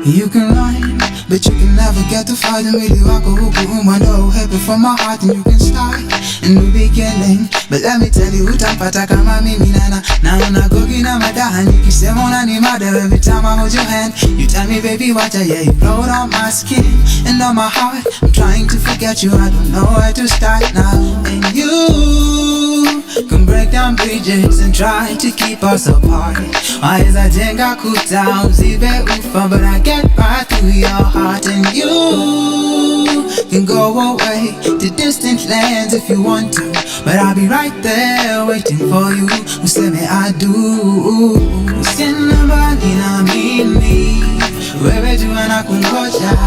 You can run, but you can never get to fight. Mwili wako huku umwendo happy from my heart. And you can start in the beginning, but let me tell you utampata kama mimi nana. Na unagogi na madaha nikisema unanimada. Every time I hold your hand, you tell me baby wacha. Yeah, you blow it on my skin and on my heart. I'm trying to forget you, I don't know where to start now. And you can break down bridges and try to keep us apart. Waweza jenga kuta uzibe ufa, but I get right through your heart. And you can go away to distant lands if you want to, but I'll be right there waiting for you. Useme I do. Usiende mbali na mimi, wewe jua na kungoja,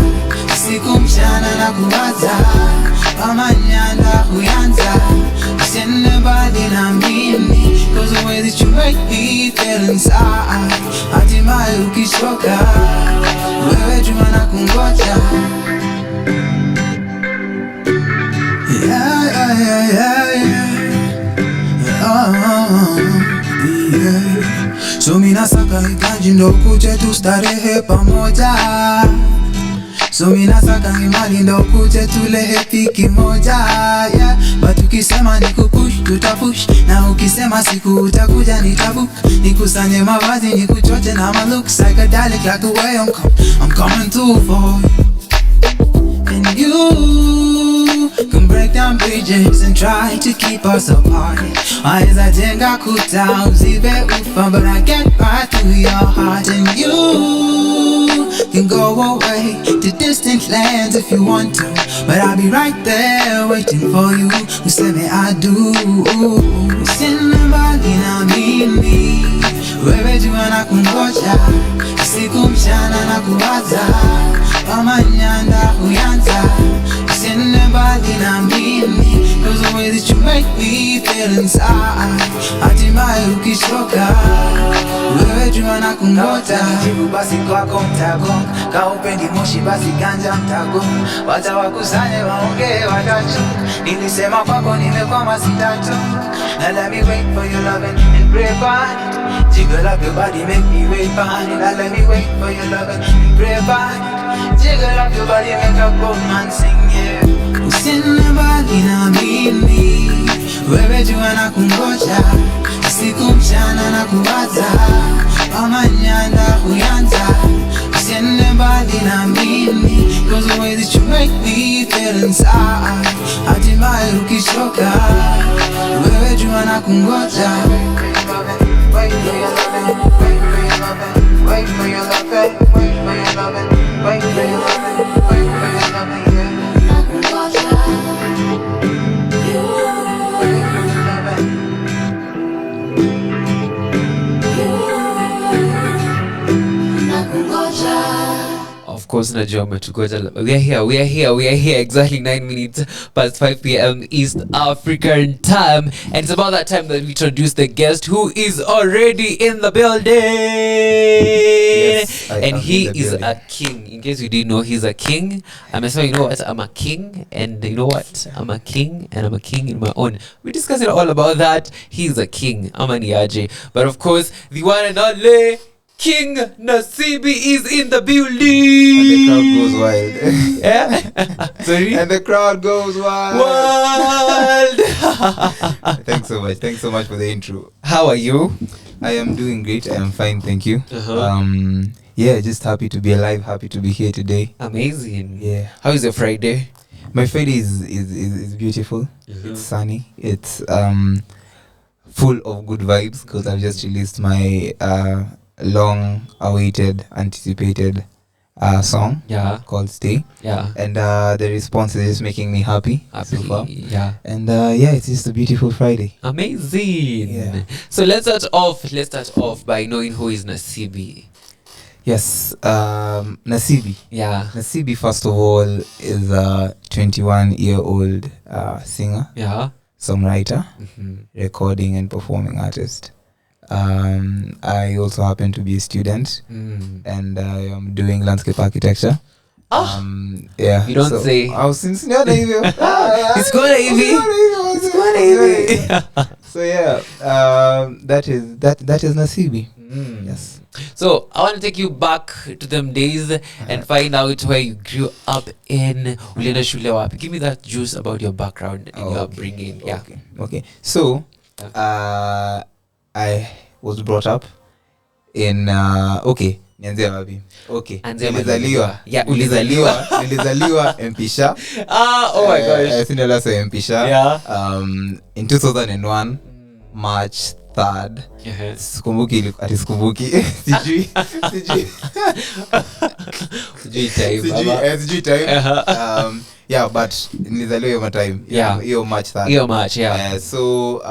usiku mchana na kuwaza, kama nyanda huyanza. Usiende mbali na mimi, cause the way that you make me feel inside, hatimaye ukishoka, wewe jua na kungoja. Yeah, yeah, yeah, yeah, yeah. So mina saka hitaji ndo kuje tustarehe pamoja. So mina saka imali ndo kuje tulehe piki moja, yeah. But ukisema nikupush tutapush, na ukisema siku utakuja nitabook. Nikusanye mavazi nikuchoche na my looks psychedelic like the way I'm coming through for you. And you can break down bridges and try to keep us apart. Waweza jenga kuta uzibe ufa, but I get right through your heart. And you can go away to distant lands if you want to, but I'll be right there waiting for you. Useme I do. Usiende mbali na mimi, wewe jua na kungoja, usiku mchana na kuwaza, kama nyanda huyanza. Usiende mbali na mimi, cause the way that you make me feel inside, hatimaye ukishoka, wewe jua na kungoja. Jibu basi kwako mtagonga, kaupendi moshi basi ganja mtagonga. Wacha wakusanye waongee watachunga, nilisema kwako nimekwama sitachoka. Now let me wait for your loving and pray for it. Jiggle up your body, make me wait for it. Now let me wait for your loving and pray for it. Jiggle up your body, make a poor man sing, yeah. Usiende mbali na mimi, wewe jua na kungoja, usiku mchana na kuwaza, kama nyanda huyanza. Usiende mbali na mimi, cause the way that you make me feel inside, hatimaye ukishoka, wewe jua na kungoja. Wait for your loving, wait for your loving, wait for your loving, wait for your loving, wait for your loving, wait for your loving, yeah. Of course, najua umetugoja. We are here exactly 9 minutes past 5 p.m. East African time, and it's about that time that we introduce the guest who is already in the building. Yes, and he is a king. In case you didn't know, he's a king. So you know what? I'm a king, and you know what? I'm a king, and I'm a king in my own. We're discussing all about that. He's a king. I'm an Iaje. But of course, the one and only King Nasibi is in the building. And the crowd goes wild. Yeah? Sorry? And the crowd goes wild. Thanks so much for the intro. How are you? I am doing great. I am fine, thank you. Yeah, just happy to be alive, happy to be here today. Amazing. Yeah. How is your Friday? My Friday is beautiful. It's sunny. It's full of good vibes because I've just released my long awaited, anticipated song called Stay. Yeah. And the response is just making me happy so far. Yeah. And yeah, it's just a beautiful Friday. Amazing. Yeah. So let's start off by knowing who is Nasibi. Yes, Nasibi. Yeah. Nasibi, first of all, is a 21-year-old singer, songwriter, recording and performing artist. I also happen to be a student, and I am doing landscape architecture. Yeah. You don't say. I was sincere. It's gonna easy. So yeah, that is Nasibi. Yes. So I want to take you back to them days and find out where you grew up in. Ulienda shule wapi? Give me that juice about your background and your upbringing. Yeah. Okay. So, I was brought up in nianze wapi? Okay. Nilizaliwa Mpisha. Oh my gosh. Cinderella Mpisha. Yeah. In 2001 March 3rd. Sikumbuki sijui time. Yeah, but nilizaliwa hiyo time. Hiyo March 3rd. Hiyo March, yeah. So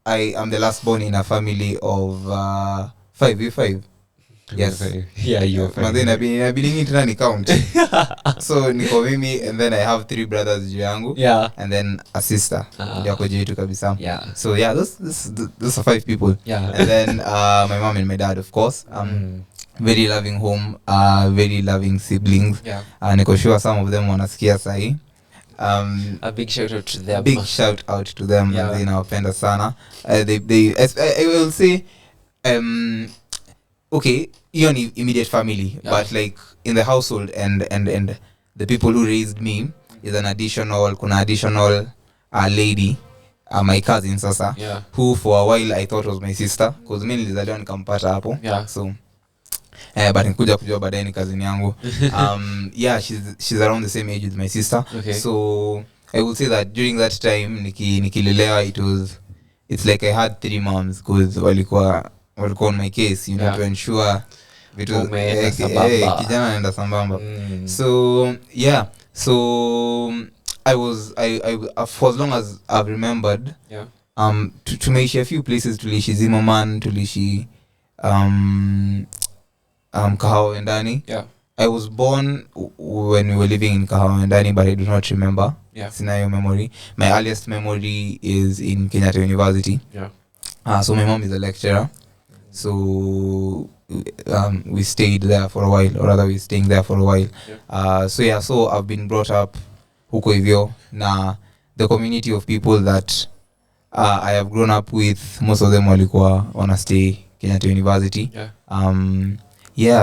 I am the last born in a family of 5. Yes. Yeah, you're fine. Then I've been trying to count. So niko mimi, and then I have 3 brothers juu yangu. Yeah. And then a sister. Yako juu yetu kabisa. Yeah. So yeah, those are 5 people. Yeah. And then my mom and my dad, of course. Very loving home, very loving siblings. Yeah. Niko sure some of them wanasikia sahi. A big shout out to them. Big shout out to them. Yeah. They nawapenda sana. I will say okay, you're an immediate family, but like in the household and the people who raised me is an additional lady, my cousin sasa, who for a while I thought was my sister because mimi nilizaliwa nikampata hapo. So but nikuja kujua baadaye ni cousin yangu. Yeah, she's around the same age with my sister. Okay. So I will say that during that time nikilelewa it's like I had 3 moms because walikuwa on my case, you know, to ensure vitu kijana anaenda sambamba. So yeah, so I for as long as I've remembered, tumeishi a few places. Tuliishi Zimmerman, tuliishi Kahawa Ndani. I was born when we were living in Kahawa Ndani, but I do not remember. Sina hiyo memory. My earliest memory is in Kenyatta University. So my mom is a lecturer. So we stayed there for a while, or rather we're staying there for a while. So I've been brought up huko hivyo na the community of people that I have grown up with, most of them walikuwa wana stay Kenyatta University.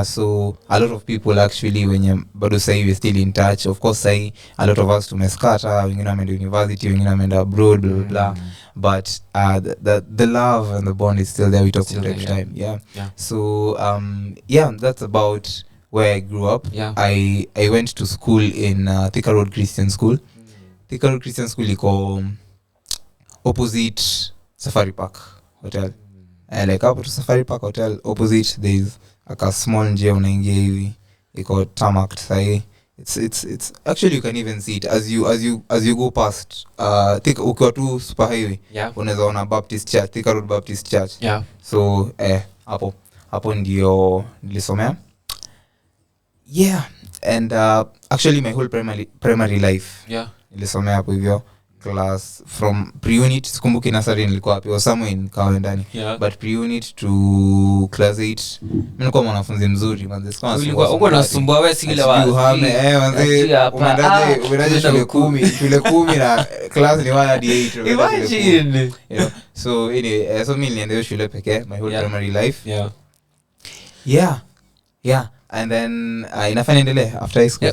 So a lot of people actually wenye bado sahi we still in touch. Of course sahi a lot of us tumeskata, wengine wameenda university, wengine wameenda abroad, blah blah blah. But the love and the bond is still there. We talk about every time. So that's about where I grew up. I went to school in Thika Road Christian School. Thika Road Christian School iko opposite Safari Park Hotel. Like hapo to Safari Park Hotel opposite there's a small njia unaingia hivi iko tarmac sahi. It's actually you can even see it as you go past Thika ukiwa tu super highway. Unaweza ona Baptist Church, Thika Road Baptist Church. So hapo ndio nilisomea. And actually my whole primary life nilisomea hapo hivyo. Class from pre-unit, sikumbuki nursery nilikuwa wapi, or somewhere in Kahawa Ndani. But pre-unit to class 8 mimi nilikuwa mwanafunzi mzuri manze. Ulikuwa uko nasumbua wewe si ile wa manze, umeandaje shule 10 na class ni 1 hadi 8. Imagine. You know, so anyway, so mimi nilienda shule pekee my whole primary life. And then inafanya endelee after high school.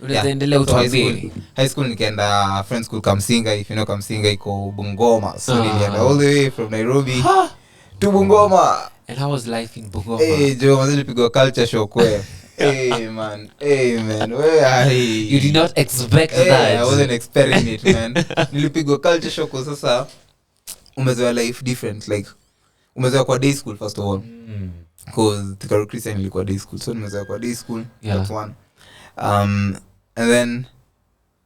Unaendelea utuambie. High school nikaenda friend school Kamsinga. If you know Kamsinga iko Bungoma. So nilienda all the way from Nairobi to Bungoma. And how was life in Bungoma? Jo nilipigwa culture shock we. Man. Where you did not expect that. I wasn't expecting it, man. Nilipigwa culture shock sasa umezoea life different, like umezoea kwa day school first of all. Because Thika Road Christian ilikuwa day school, so nimezoea kwa day school. That's one. And then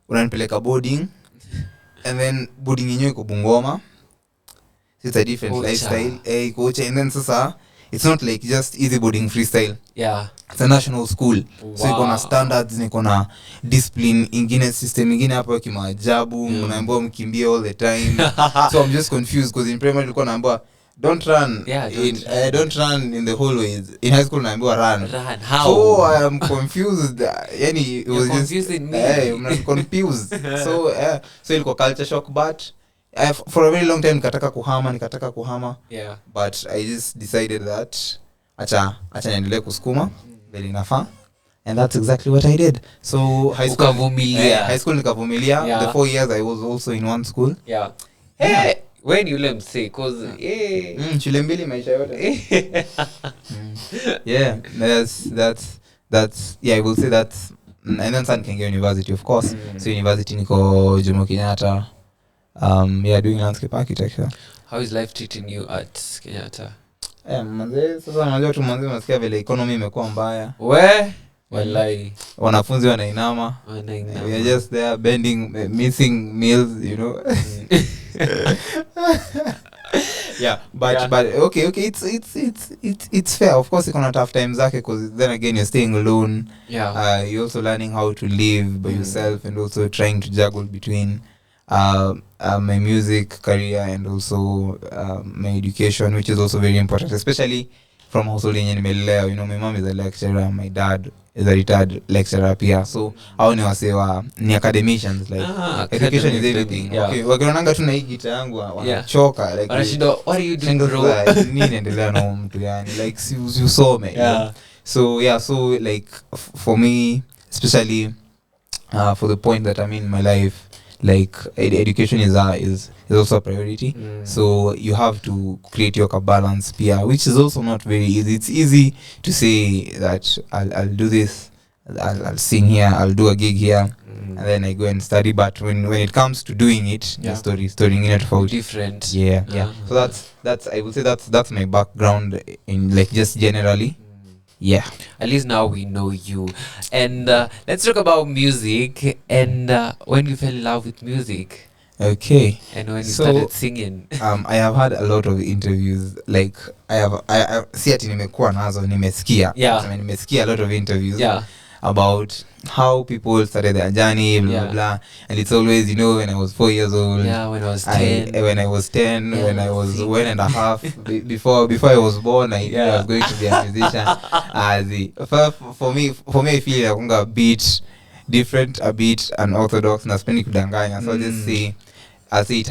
unanipeleka boarding, and then boarding yenyewe iko Bungoma. It's a different lifestyle. Coach, and then sasa it's not like just easy boarding freestyle. It's a national school. So iko na standards, iko na discipline ingine, system ingine hapo kimaajabu. Unaambiwa mkimbie all the time. So I'm just confused because in primary nilikuwa naambiwa don't run. Don't run in the hallways. In high school naambiwa run. How? So I am confused. Yani it was confusing me. I'm confused. So ilikuwa culture shock, but for a very long time nikataka kuhama Yeah. but I just decided that acha niendelee kusukuma vile inafaa, and that's exactly what I did. So high school nikavumilia. Yeah. The 4 years I was also in one school. Yeah. Hey, when you let me say cause shule mbili maisha yote. Yeah, that's yeah, I will say that's and then San Kenya University, of course. So university niko Jomo Kenyatta, doing landscape architecture. How is life treating you at Kenyatta? Manze, sasa unajua tu manze, unasikia vile economy imekuwa mbaya. Wallahi Wanafunzi wanainama. We are just there bending, missing meals, you know. Yeah, but okay, it's fair. Of course, you're gonna tough times because then again you're staying alone. Yeah. You're also learning how to live by yourself and also trying to juggle between my music career and also my education, which is also very important, especially from household yenye nimelelewa. You know, my mom is a lecturer, my dad is a retired lecturer pia, so hao ni wasewa ni academicians, like education is everything. Yeah. Okay, wakionanga tu na hii gita yangu wanachoka, like wanashinda, what are you doing bro? Nini endelea na mtu yani, like si usome. Yeah. So like for me especially for the point that I'm in my life, like education is also a priority. So you have to create your balance pia, which is also not very easy. It's easy to say that I'll do this, I'll sing here, I'll do a gig here, and then I go and study, but when it comes to doing it, the storying in it for different. Yeah. So that's I would say that's my background in like just generally. Yeah, at least now we know you. And let's talk about music and when you fell in love with music. Okay. And when you started singing. I have had a lot of interviews, like I see ati nimekuwa nazo, nimesikia. Yeah. Nimesikia a lot of interviews. Yeah. About how people started their journey, blah blah, and it's always, you know, when I was 4 years old. Yeah, when I was 10. When I was 10, when I was 1.5, before I was born, I knew I was going to be a musician. For me, I feel like a bit different, a bit unorthodox, na spendi kudanganya. So I'll just say as it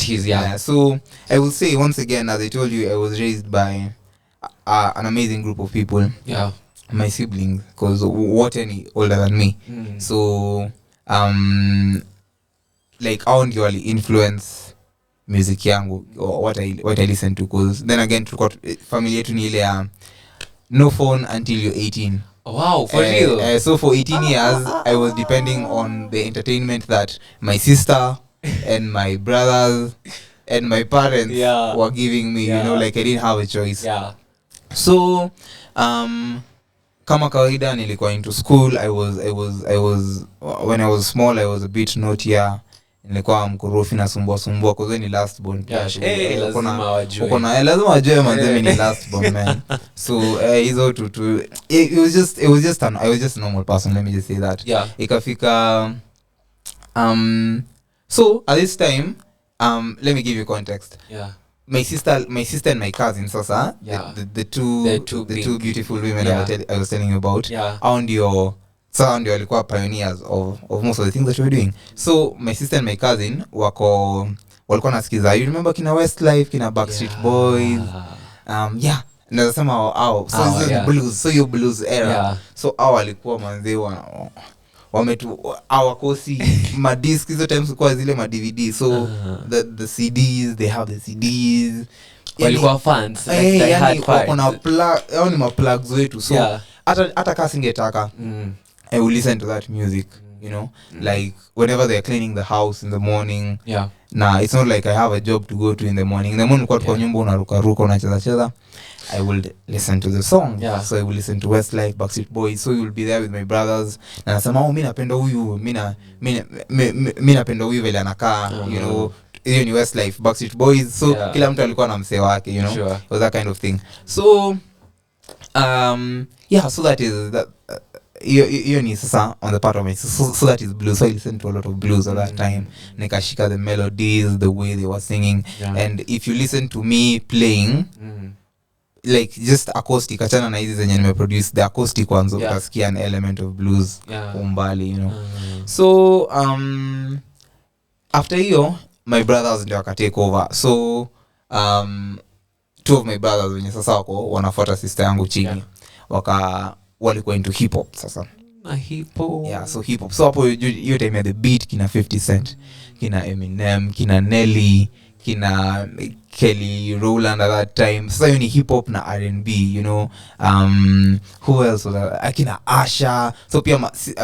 is. Yeah. So I will say once again, as I told you, I was raised by an amazing group of people. Yeah. My siblings, because what any older than me. So like how do you influence music yangu or what I listen to, because then again family yetu ni ile no phone until you're 18. Oh, wow, for real. So for 18 years I was depending on the entertainment that my sister and my brothers and my parents were giving me. You know, like I didn't have a choice. So kama kawaida nilikuwa into school. I was when I was small I was a bit naughtier. Nilikuwa mkorofi na sumbua kwa sababu ni last born. Lazima wajue manze mimi ni last born man. So hizo it was just I was just a normal person, let me just say that. Ikafika so at this time let me give you context. My sister and my cousin sasa, the two beautiful women I was telling you about, ndio walikuwa pioneers of most of the things that we were doing. So my sister and my cousin walikuwa nasikiza, you remember kina Westlife, kina Backstreet Boys, nasema blues, so your blues era. So walikuwa manze wametu madisk hizo times kwa zile ma DVD. So the CDs, they have the CDs, walikuwa fans, like they had fans. Kuna plug, ni ma plugs wetu. So hata kasi ngetaka I will listen to that music, you know, like whenever they're cleaning the house in the morning. Nah, it's not like I have a job to go to in the morning. In the morning kwa nyumba unaruka unacheza, I will listen to the song. So I will listen to Westlife, Backstreet Boys. So you will be there with my brothers. Na nasema mimi napenda huyu, mimi napenda huyu vile anakaa, you know. Hiyo ni Westlife, Backstreet Boys. So kila mtu alikuwa na msee wake, you know. It was that kind of thing. So so that is that. Hiyo ni sasa on the part of me. So that is blues. So I listened to a lot of blues at that time. Nikashika the melodies, the way they were singing. And if you listen to me playing, like just acoustic, achana na hizi zenye nimeproduce, the acoustic ones, utasikia an element of blues umbali, you know. So after hiyo my brothers ndio wakatake over. So two of my brothers wenye sasa wako wanafuata sister yangu chini, walikuwa into hip hop sasa. Hip hop. Yeah, so hip hop. So hapo hiyo time ya the beat kina 50 Cent, kina Eminem, kina Nelly, kina Kelly Rowland at that time. So you hip hop na R&B, you know. Who else was that? Akina Asha. So pia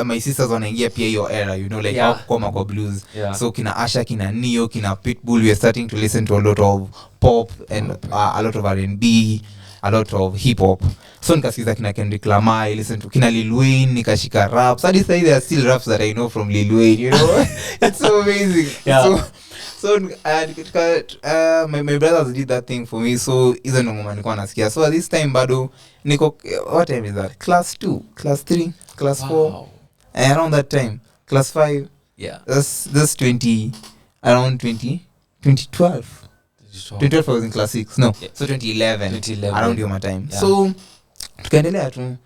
my sisters wanaingia pia hiyo era, you know, like kama kwa blues. Yeah. So kina Asha, kina Neo, kina Pitbull, we are starting to listen to a lot of pop and a lot of R&B, a lot of hip hop. So nikasikiza kina Kendrick Lamar, I listen to kina Lil Wayne, nikashika raps. At this time there are still raps that I know from Lil Wayne, you know. It's so amazing. Yeah. So my brothers did that thing for me. So hizo ndo ngoma nilikuwa nasikia. So at this time bado niko, what time is that? Class 2, class 3, class 4. And around that time, class 5. Yeah. That's 2012. 2012 I was in class 6. No. Yeah. So 2011. Around your time. Yeah. So tukaendelea tu.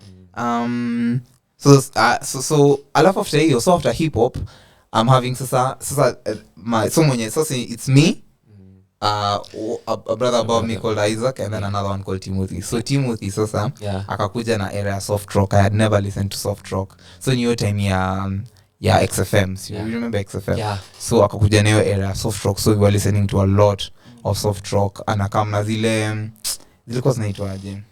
So alafu after hiyo, so after hip hop, I'm having sasa my mwenye sasa it's me, a brother above me called Isaac, and then another one called Timothy. So Timothy sasa akakuja na era soft rock. I had never listened to soft rock. So new time ya XFM. So you remember XFM? Yeah. So akakuja na era soft rock. So we were listening to a lot of soft rock, anakamna zile kwa zinaitwaje,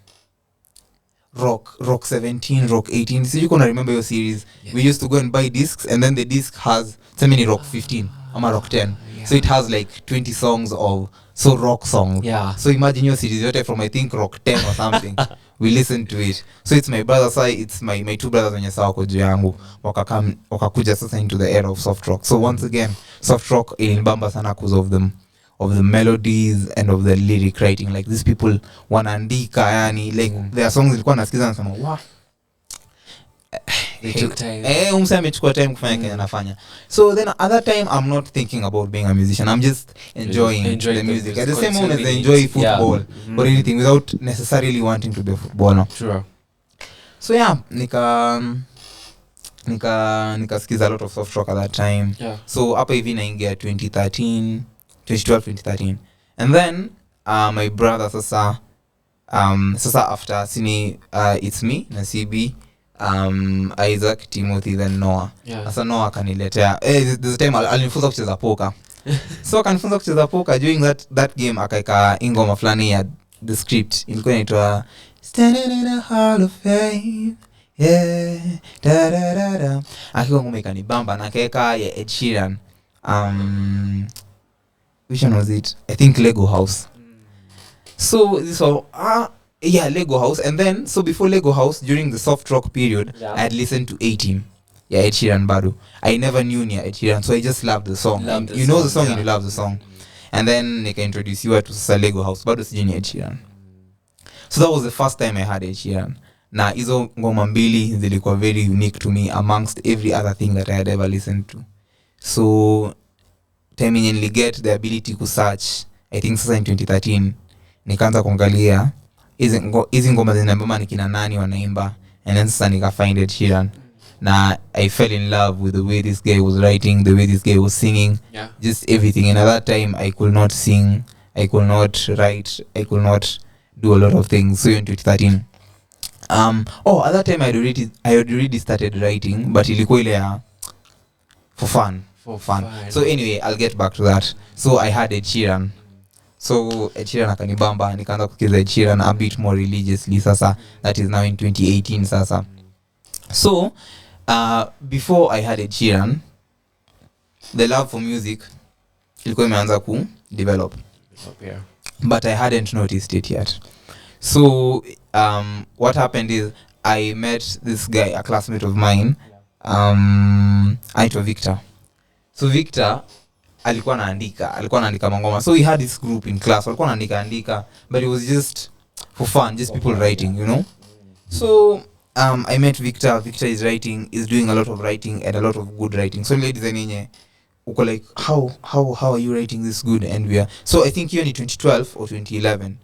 rock 17, rock 18. So you can remember your series. We used to go and buy discs, and then the disc has so many rock 15 ama rock 10. So it has like 20 songs of rock songs. So imagine your series yote from I think rock 10 or something. We listen to it. So it's my brother side, it's my two brothers wenye sawa kwa juu yangu wakakuja sasa into the era of soft rock. So once again, soft rock ilinibamba sana because of the melodies and of the lyric writing. Like these people wanaandika, yani like their songs ilikuwa nasikiza nasema wow, they took time. Umse amechukua time kufanya Kenya nafanya. So then at that time I'm not thinking about being a musician. I'm just enjoying the music. At the same moment I enjoy football or anything without necessarily wanting to be a footballer. Sure. So yeah, nikasikiza a lot of soft rock at that time. So hapa hivi naingia 2012 2013. And then my brother sasa after sini it's me, Nasibi, Isaac, Timothy, then Noah. Sasa Noah akaniletea this time alinifunza kucheza poker. So akanifunza kucheza poker. During that game akaika ingoma fulani ya the script ilikuwa inaitwa Standing in a Hall of Fame. Yeah, da da da da. Akiwa ngoma ikanibamba na akaeka ya Ed Sheeran. Which one was it? I think Lego House. So this was Lego House. And then so before Lego House, during the soft rock period, I had listened to A-Team. Yeah, Ed Sheeran Badu. I never knew near Ed Sheeran, so I just loved the song. Know the song and you love the song. And then they can introduce you to Lego House. Badu sijini Ed Sheeran. So that was the first time I had Ed Sheeran. Na hizo ngoma mbili zilikuwa very unique to me amongst every other thing that I had ever listened to. So time yenye get the ability to search, I think sasa in 2013 nikaanza kuangalia hizi ngoma zinabamba ni kina nani wanaimba, and then sasa nika find Ed Sheeran. Na I fell in love with the way this guy was writing, the way this guy was singing, just everything. And at that time I could not sing, I could not write, I could not do a lot of things. So in 2013 at that time I had already started writing, but ilikuwa ile ya for fun. So anyway, I'll get back to that. So I had Ed Sheeran. So Ed Sheeran akanibamba, nikaanza kusikiza Ed Sheeran a bit more religiously sasa. That is now in 2018 sasa. So before I had Ed Sheeran, the love for music ilikuwa imeanza ku develop. But I hadn't noticed it yet. So what happened is I met this guy, a classmate of mine, aitwa Victor. So Victor alikuwa anaandika mangoma. So he had this group in class. Alikuwa anaandika, but it was just for fun, just people writing, you know. So I met Victor. Victor is doing a lot of writing and a lot of good writing. So ladies and yenye uko like how are you writing this good? And we are, so I think even in 2012 or 2011.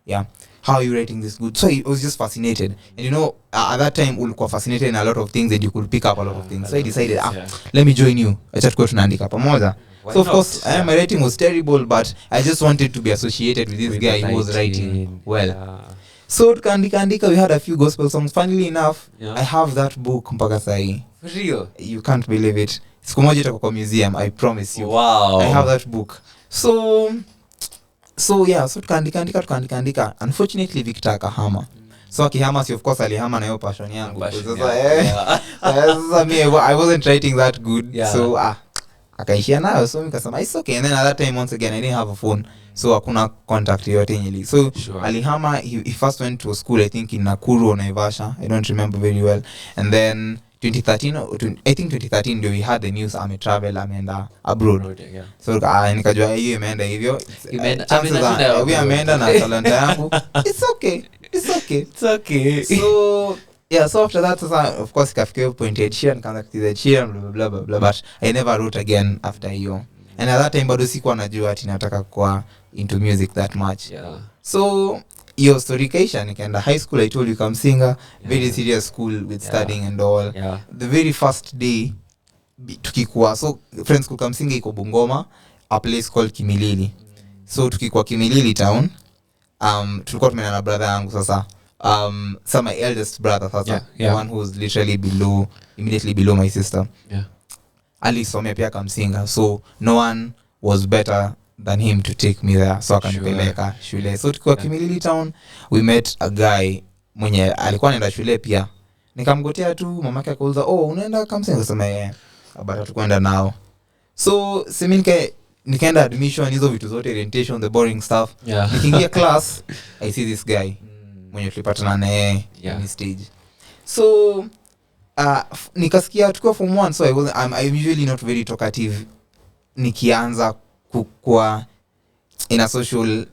Yeah. How are you writing this good? So I was just fascinated. And you know, at that time ulikuwa fascinated in a lot of things and you could pick up a lot of things. So I decided, let me join you. Acha tukue tunaandika pamoja. So of course my writing was terrible, but I just wanted to be associated with this guy who was writing well. So tukaandika, we had a few gospel songs. Funnily enough, I have that book mpaka sahi. For real? You can't believe it. Siku moja itakuwa kwa museum, I promise you. Wow. I have that book. So tukaandika. Unfortunately Victor akahama. So akihama, si of course alihama na hiyo passion yangu. Sasa I wasn't writing that good. So akaishia nayo, so nikasema it's okay. And then at that time, once again, I didn't have a phone, so hakuna contact yote nyeli. So alihama, he first went to a school, I think in Nakuru or Naivasha, I don't remember very well. And then 2013 ndio we had the news ameenda abroad. So nikajua hiyo imeenda hivyo, ameenda na talanta yangu. It's okay. So after that, of course, ikafika point Ed Sheeran, nikaanza kucheza Ed Sheeran, blah blah blah, but I never wrote again after hiyo. And at that time bado sikuwa najua ati nataka kuwa into music that much. So hiyo story kaisha, nikaenda high school. I told you, come singer, very serious school with studying and all. The very first day tukikuwa, so friends school come singer iko Bungoma, a place called Kimilili. So tukikuwa Kimilili town, tulikuwa tumeenda na brother yangu sasa. So my eldest brother sasa, the one who's literally immediately below my sister. Alisomea pia kama singer, so no one was better than him to take me there. So akanipeleka shule. So tukiwa Kimilili town, we met a guy mwenye alikuwa anaenda shule pia. Nikamgotea tu, mamake akauliza, unaenda kama singer? Sema but hatukwenda nao. So nikaenda admission, hizo vitu zote, orientation, the boring stuff. Nikiingia class, I see this guy mwenye tulipatana naye on stage. So nikasikia tukiwa form 1, so I'm usually not very talkative nikianza kukua in a social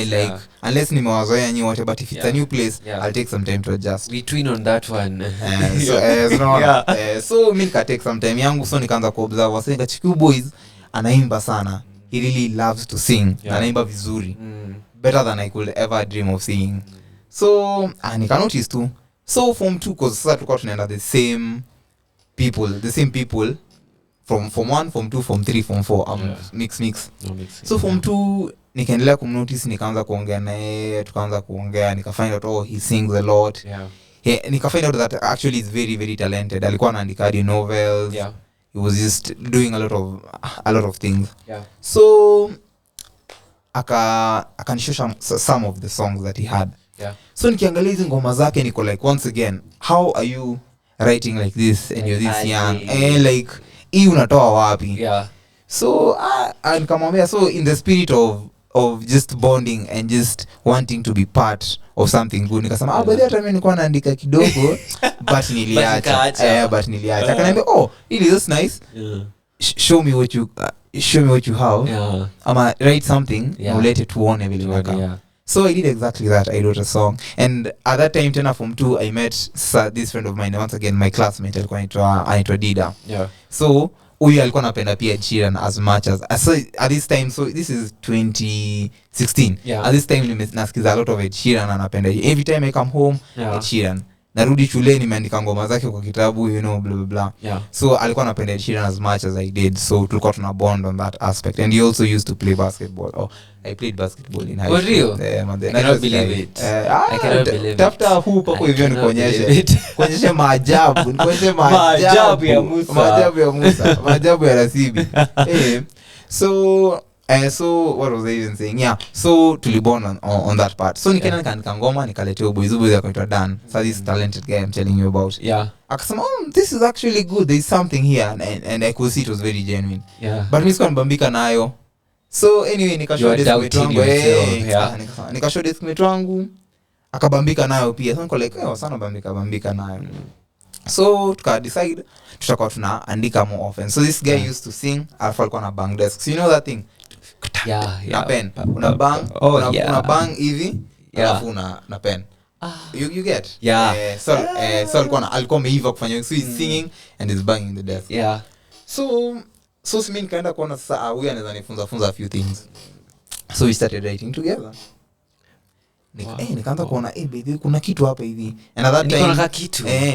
like unless nimewazoea nyi wote, but if it's a new place, I'll take some time to adjust. We twin on that one. So mimi nika take some time yangu, so nikaanza kuobserve wasenge Chiku Boys anaimba sana. He really loves to sing. Anaimba vizuri. Better than I could ever dream of singing. So nika notice too. So form 2, cause sasa tulikuwa tunaenda the same people from form 1, form 2, form 3, form 4, mix. So form 2 nikaendelea kumnotice, nikaanza kuongea naye, tukaanza kuongea, nika find out he sings a lot. Nika find out that actually is very very talented. Alikuwa anaandika novels. He was just doing a lot of things. So akanishow some of the songs that he had. So nikiangalia hizo ngoma zake, niko like, once again, how are you writing like this and you're this young? Like hii unatoa wapi? So nikamwambia, so in the spirit of just bonding and just wanting to be part of something good, nikasema baada hata mimi nilikuwa naandika kidogo but niliacha. Akaniambia, it is nice. Show me what you have. Ama write something, relate it to one vile naka. So I did exactly that. I wrote a song, and at that time tena form 2 I met this friend of mine, once again my classmate, alikuwa anaitwa Dida. So huyu alikuwa anapenda pia Ed Sheeran as much as at this time. So this is 2016. At this time nasikiza a lot of Ed Sheeran, anapenda every time I come home Ed Sheeran. Narudi shule nimeandika ngoma zake kwa kitabu, blah blah blah. So alikuwa anapenda Ed Sheeran as much as I did, so tulikuwa tuna bond on that aspect. And he also used to play basketball. I played basketball in high school. I cannot believe it. I cannot believe it. Tafuta hoop hapo hivyo nikuonyeshe maajabu ya Musa, maajabu ya Nasibi. So what was I even saying? So tulibond on that part. So nikaandika ngoma, nikaletea boys akaitwa Dan. So this talented guy I'm telling you about. Akasema, this is actually good, there is something here, and I could see it was very genuine. But mimi sikuwa nibambika nayo. So anyway, nikashow this wangu, akabambika nayo pia. So niko like, sana bambika nayo. So tuka decide tutakuwa tunaandika more often. So this guy used to sing, alikuwa na bang desk. So you know that thing? Na pen. Una bang hivi, alafu na pen. You get? So alikuwa ameiva kufanya. So he's singing and he's banging the desk. So mimi nikaenda kuona sasa huyu anaweza nifunza a few things. So we started writing together. Nikaanza kuona baby kuna kitu hapa hivi. And at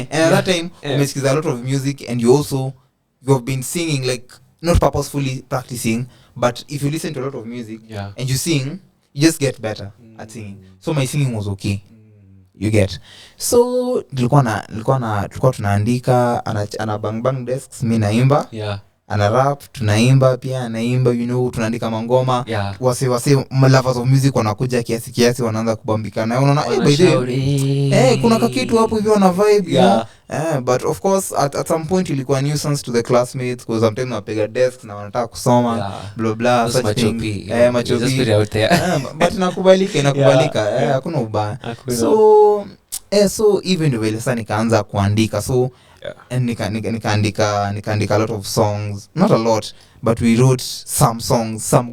that time umesikiza a lot of music, and you have been singing like not purposefully practicing, but if you listen to a lot of music and you sing, you just get better at singing. So my singing was okay. You get. So tulikuwa tunaandika ana bang desks, mimi naimba. Ana rap, tunaimba pia, anaimba, tunaandika mangoma. Wase lovers of music wanakuja kiasi wanaanza kubambikana. Unaona by the kuna kakitu hapo hivi wana vibe. But of course at some point ilikuwa nuisance to the classmates because sometimes napiga desks na wanataka kusoma blah blah such thing. Machopi just put it out there. But inakubalika hakuna ubaya. So even the way sasa nikaanza kuandika, so and nikaandika a lot of songs, not a lot, but we wrote some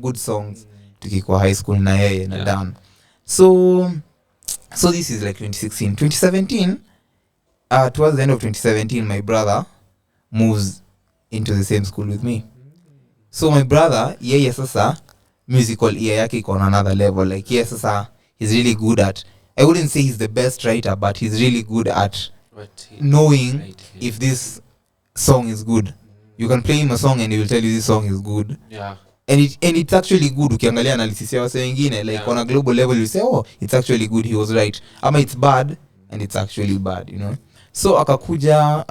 good songs tukikuwa high school na yeye na Dan. So this is like 2017 towards the end of 2017 my brother moves into the same school with me. So my brother yeye sasa musical ear yake iko on another level, like yes sasa he's really good at, I wouldn't say he's the best writer, but he's really good at knowing if this song is good. You can play him a song and he will tell you this song is good. And it's actually good. Ukiangalia analysis ya wase wengine like on a global level you say oh it's actually good, he was right. Ama it's bad and it's actually bad, So akakuja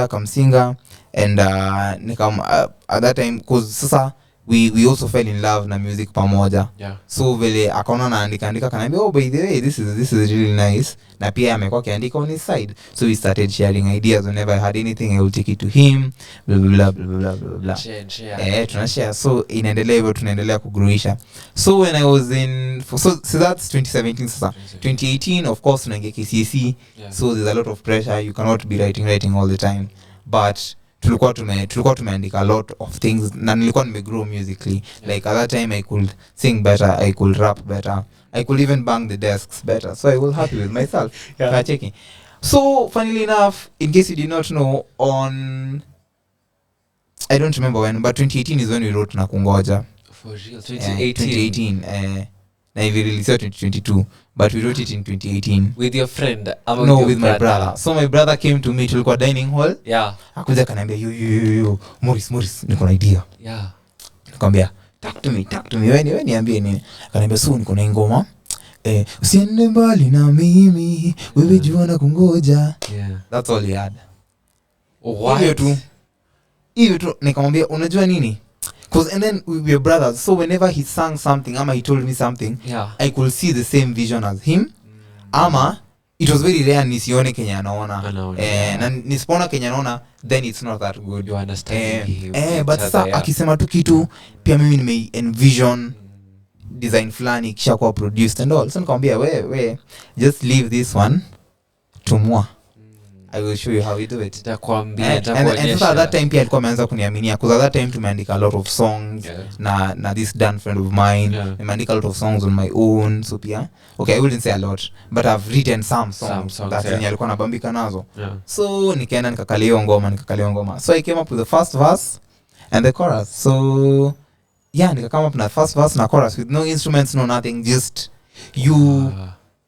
akamsinga and at that time cause sasa we also fell in love na music pamoja. So vile akaona naandika kanaambia oh by the way this is really nice, na pia amekuwa akiandika on his side, so we started sharing ideas. Whenever I had anything I would take it to him, blah blah blah blah blah. Tunashare. So inaendelea hivyo, tunaendelea kugrowisha. So when I was in so that's 2017 sasa. 2018 of course tunaingia KCSE, so there's a lot of pressure, you cannot be writing all the time, but tulikuwa tumeandika a lot of things na nilikuwa nimegrow musically. Like at that time I could sing better, I could rap better, I could even bang the desks better, so I was happy with myself. Checking. So funnily enough, in case you did not know, on I don't remember when, but 2018 is when we wrote Nakungoja. For real? 2018 na we released it in 2022, but we wrote it in 2018 with your friend. No, with my brother. So my brother came to me, tulikuwa dining hall. Akuja kaniambia yo Morris niko na idea. Nikamwambia talk to me wewe niambie nini. Akaniambia so niko na ngoma usiende mbali na mimi wewe jua na kungoja. That's all he had. Hiyo tu nikamwambia unajua nini, because and then we were brothers, so whenever he sang something ama he told me something, I could see the same vision as him. Ama it was very rare nisione Kenya anaona na nisipoona Kenya anaona, then it's not that good. You understand but sasa akisema tu kitu pia mimi nime envision design flani kisha kwa produced and all. So nikamwambia we just leave this one to moi, I will show you how we do it. And so at that time pia alikuwa ameanza kuniaminia, because at that time tumeandika a lot of songs na this Dan friend of mine, nimeandika a lot of songs on my own. So pia okay, I wouldn't say a lot, but I've written some songs that alikuwa anabambika nazo. So nikaenda nikakalia ngoma. So I came up with the first verse and the chorus. So nika come up na first verse na chorus with no instruments, no nothing, just you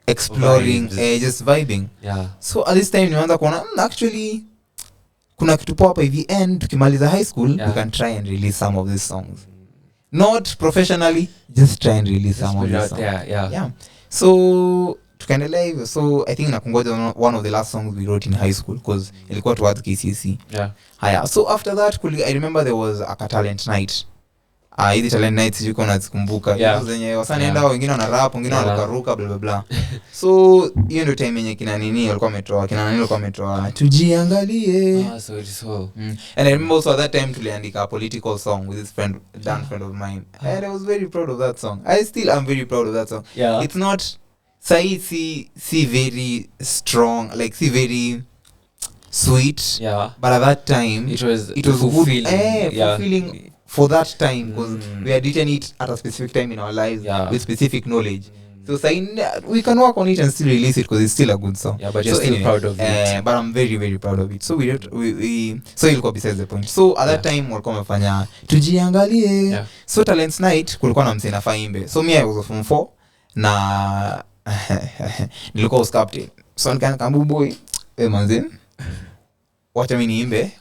exploring, just vibing. So at this time nimeanza kuona actually kuna kitu poa hapa hivi, and tukimaliza high school we can try and release some of these songs, not professionally, just try and release some of these songs. So tukaendelea hivyo. So I think Nakungoja one of the last songs we wrote in high school, because ilikuwa towards KCSE. Haya, so after that I remember there was a talent night. Hizi talent nights yuko nazikumbuka, zenye wasanienda wengine wana rap, wengine wanaruka blah blah blah. So hiyo ndio time yenye kina nini walikuwa wametoa tujiangalie. And I remember also at that time tuliandika a political song with this friend, Dan friend of mine, and I was very proud of that song. I still am very proud of that song. It's not see very strong, like see very sweet, but at that time it was fulfilling for that time, because we had written it at a specific time in our lives with specific knowledge. So we can work on it and still release it, because it's still a good song. But you're still proud of it. But I'm very very proud of it. So we so ilikuwa besides the point. So at that time walikuwa wamefanya tujiangalie. So talents night kulikuwa na msena faimbe. So me I was from 4 na nilikuwa was captain. So nikaambia boy manze wacha mimi niimbe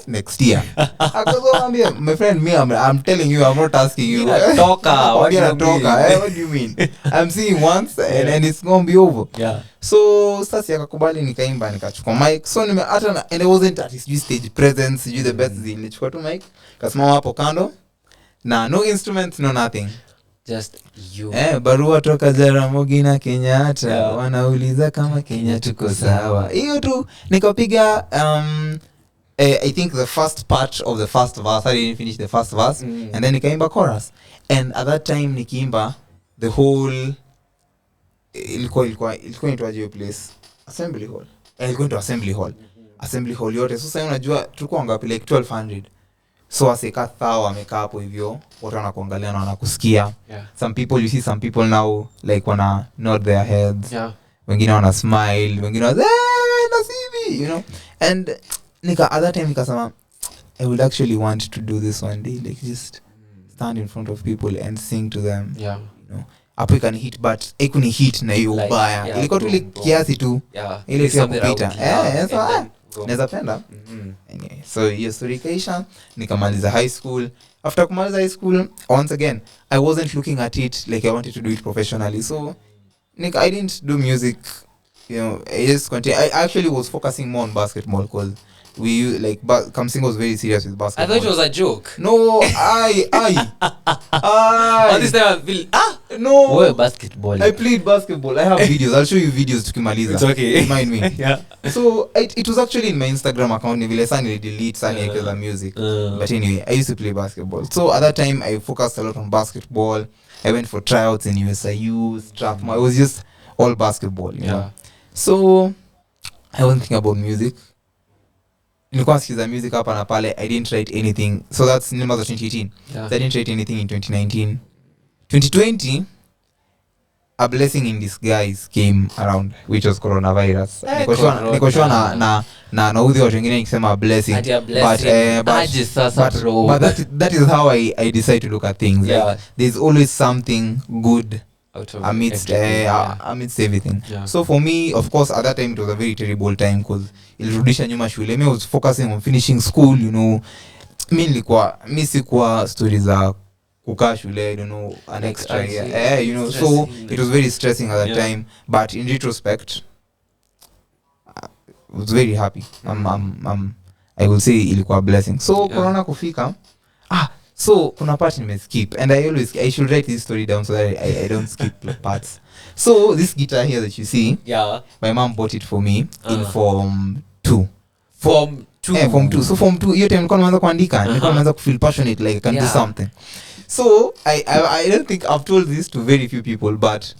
next year. Akazoambia my friend, me I'm telling you, I'm not asking you. What do you mean? I'm seeing once and it's going to be over. Yeah. So sasa akakubali, nikaimba, nikachukua mic. So hata and I wasn't at his stage presence, the best thing. Nilichukua tu mic, kasimama hapo kando na no instruments, no nothing. Just you. Barua toka Jaramogi na Kenyatta, wanauliza kama Kenya tuko sawa. Hiyo tu nikapiga I think the first part of the first verse. I didn't finish the first verse and then nikaimba chorus. And at that time nikiimba the whole ilikuwa inaitwaje place? Assembly hall. Ilikuwa into assembly hall. Assembly hall yote. So sasa unajua tulikuwa ngapi, like 1200. So aseka thao wamekaa hapo hivyo, watu wanakuangalia na wanakusikia. Some people, you see some people now like wana nod their heads. Wengine wana smile, wengine wana Nasibi, you know. And at that time nikasema I would actually want to do this one day, like just stand in front of people and sing to them. You know. Hapo ikani hit, but ikuni hit na hiyo ubaya. Ilikuwa tu kiasi tu. Ile tu kupita. Naweza penda. Anyway, so hiyo story kaisha, nikamaliza high school. After kumaliza high school, once again I wasn't looking at it like I wanted to do it professionally. So I didn't do music, you know. I just continued. I actually was focusing more on basketball because we like Kamsing was very serious with basketball. I thought it was a joke. No, I all this time I feel no. What basketball? I played basketball. I have videos. I'll show you videos tukimaliza. It's okay. Remind me. Yeah. So it was actually in my Instagram account. Vile sana delete sana because of music. But anyway, I used to play basketball. So at that time I focused a lot on basketball. I went for tryouts in USIU, Strathmore. It was just all basketball, you know. So I wasn't thinking about music. Nilikuwa nasikiza music hapa na pale. I didn't write anything. So that's in 2018. So I didn't write anything in 2019. 2020, a blessing in disguise came around, which was coronavirus. Niko sure na udhi watu wengine nikisema blessing. But that is how I decide to look at things. Like, there's always something good amidst everything. So for me, of course, at that time it was a very terrible time because ilirudisha nyuma shule. I was focusing on finishing school, you know. Mi sikuwa stories za kukaa shule, you know, an extra year. You know, so it was very stressing at that time. But in retrospect, I was very happy. I will say ilikuwa a blessing. So corona kufika. So kuna part nimeskip, and I should write this story down so that I don't skip parts. So this guitar here that you see, my mom bought it for me in form 2. Form 2. So form 2, hiyo time nilikuwa naanza kuandika, nilikuwa naanza to feel passionate like I can do something. So I don't think I've told this to very few people, but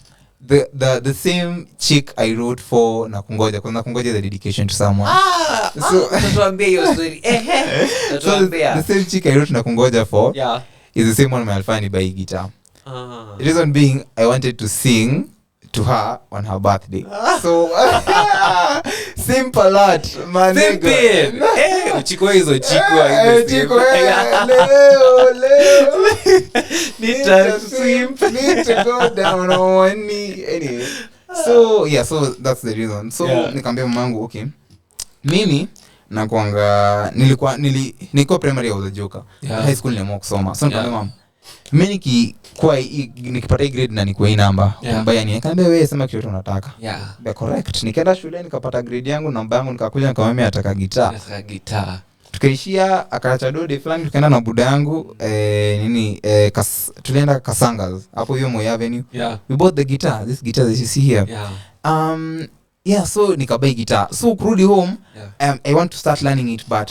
the same chick I wrote for Nakungoja, because Nakungoja is a dedication to someone. So the same chick I wrote Nakungoja for is the same one my alfani by guitar. The reason being, I wanted to sing to her on her birthday. So simple lot, my nigga. Chiko hizo chiko leo need to go down on one knee. Anyway, so so that's the reason. So nikamwambia mamangu, okay, mimi nakuanga nilikuwa primary I was a joker. High school niliamua kusoma. So nikamwambia mama, mimi nikipata grade na nikuwa hii namba, mbaya ni nikamwambia wewe sema kitu unataka. Be correct. Nikaenda shule nikapata grade yangu, namba yangu, nikakuja nikamwambia nataka guitar. Tukaishia akaacha dode fulani, tukaenda na buda yangu tulienda Kasangas hapo hiyo Moi Avenue. We bought the guitar, this guitar that you see here. So nikabai guitar. So kurudi home, I want to start learning it, but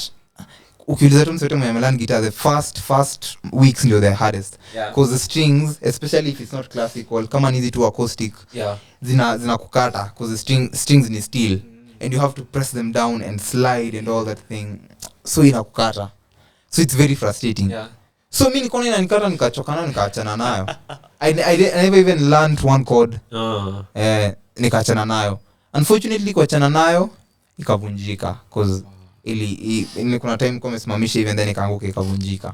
ukiuliza tu msote mwenye learn guitar, the first weeks ndio the hardest, because the strings, especially if it's not classical, kama ni hizi tu acoustic, zina kukata, because the strings ni steel, and you have to press them down and slide and all that thing, so inakukata, so it's very frustrating. So mimi nikaona inanikata, nikachokana, nikaachana nayo. I never even learned one chord. Nikaachana nayo. Unfortunately kuachana nayo ikavunjika, because ili kuna time kwa mesimamisha even then ikaanguka ikavunjika.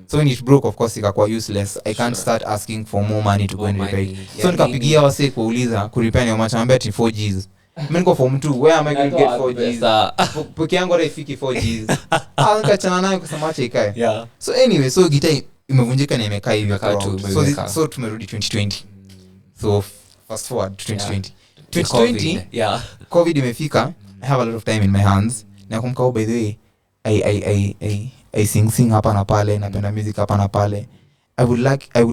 So when it broke, of course ikakuwa useless. I can't start asking for more money to go and repair it. So nikapigia wase kuuliza ku repair ni how much, ambaye ati 4 Gs. mimi niko form 2, where am I going to get 4Gs? Poke yangu hata ifiki 4Gs. Nikachana nayo kusema acha ikae. Yeah. So anyway, so guitar imevunjika na imekaa hivi so tumerudi 2020. So fast forward to 2020. 2020 yeah. COVID imefika. I have a lot of time in my hands. Nakumbuka by the way I sing hapa na pale, napenda music hapa na pale. I would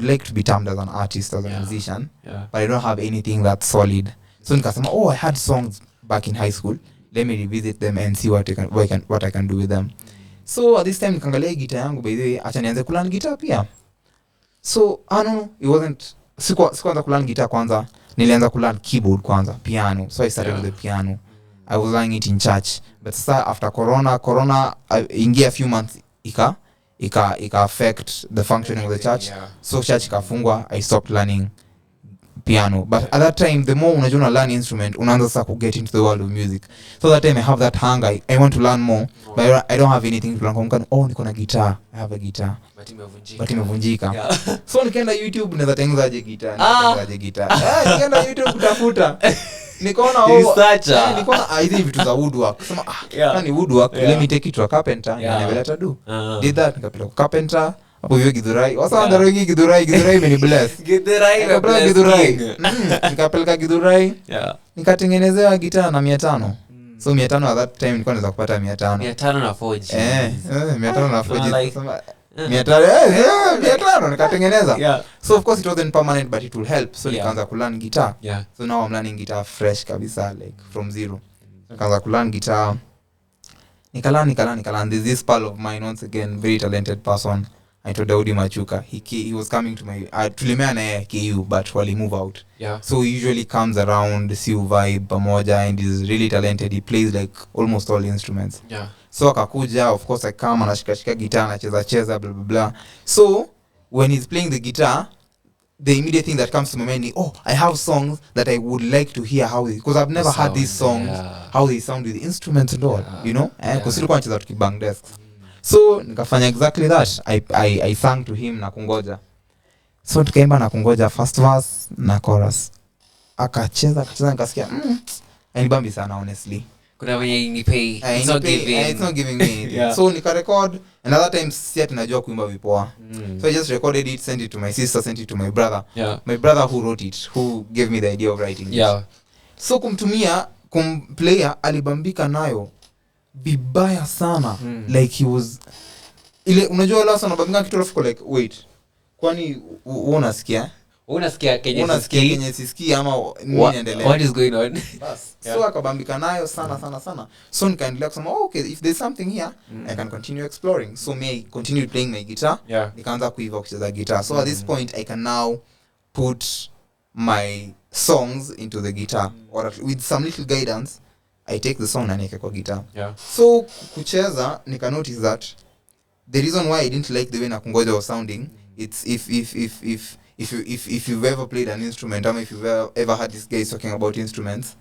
like to be termed as an artist, as a musician, but I don't have anything that's solid. So nikasema, I had songs back in high school. Let me revisit them and see what I can do with them. So at this time nikaangalia guitar yangu, by the way, acha nianze kulearn guitar pia. So no, it wasn't sikuanza kulearn guitar kwanza. Nilianza kulearn keyboard kwanza, piano. So I started with the piano. I was learning it in church. But after corona ingia a few months ika affect the functioning of the church. So church ikafungwa, I stopped learning piano. But at that time, the more unajua learn instrument, unaanza sasa to get into the world of music. So that time I have that hunger. I want to learn more, but I don't have anything to learn. Niko na guitar. I have a guitar. But imevunjika. So nikaenda YouTube na zatengenezaje guitar, nikaenda YouTube kutafuta. Nikaona nikaona hizi vitu za woodwork. Sema kani woodwork, let me take it to a carpenter and never let her do. Did that, nikapeleka carpenter. Hapo hiyo Githurai. Wasa ndaro hii Githurai imeni bless. Githurai. Nikapeleka Githurai. Nikatengenezewa gitaa na 500. So 500 at that time nilikuwa naweza kupata 500. 500 na 4G. 500 na 4G. Sema 500 nikatengeneza. So of course it wasn't permanent, but it will help. So nikaanza kulearn guitar. So now I'm learning guitar fresh kabisa, like from zero. Nikaanza kulearn guitar. Nikalan. There's this pal of mine, once again, very talented person. I told Daudi Machuka. He was coming to my tulimea na KU, but wali move out. So he usually comes around, see vibe pamoja, and he's really talented. He plays like almost all instruments. So akakuja, of course I come and anashika guitar na cheza blah blah blah. So when he's playing the guitar, the immediate thing that comes to my mind is, I have songs that I would like to hear because I've never heard these songs, how they sound with the instruments and all, you know? Because silikuwa nacheza tukibang desks. So nikafanya exactly that. I sang to him na kungoja. So tukaimba na kungoja, first verse na chorus. Akacheza nikasikia anibambi sana, honestly. Kuna mwenye nipei. It's not giving me anything. So nika record, another time siya tunajua kuimba vipoa. So I just recorded it, sent it to my sister, sent it to my brother. My brother who wrote it, who gave me the idea of writing it. So kumplayer alibambika nayo vibaya sana. Like he was ile unajua lasa unabambika kitu alafu like wait, kwani unasikia kenye sisikia ama nini endelea, what is going on? So akabambika nayo sana. So nikaendelea kusema okay, if there's something here, I can continue exploring. So I continued playing my guitar. Nikaanza kuiva kucheza guitar. So at this point I can now put my songs into the guitar, or with some little guidance I take the song na niweke kwa guitar. So kucheza nika notice that the reason why I didn't like the way Nakungoja was sounding, it's if you've ever played an instrument, or if you've ever heard this guy talking about instruments,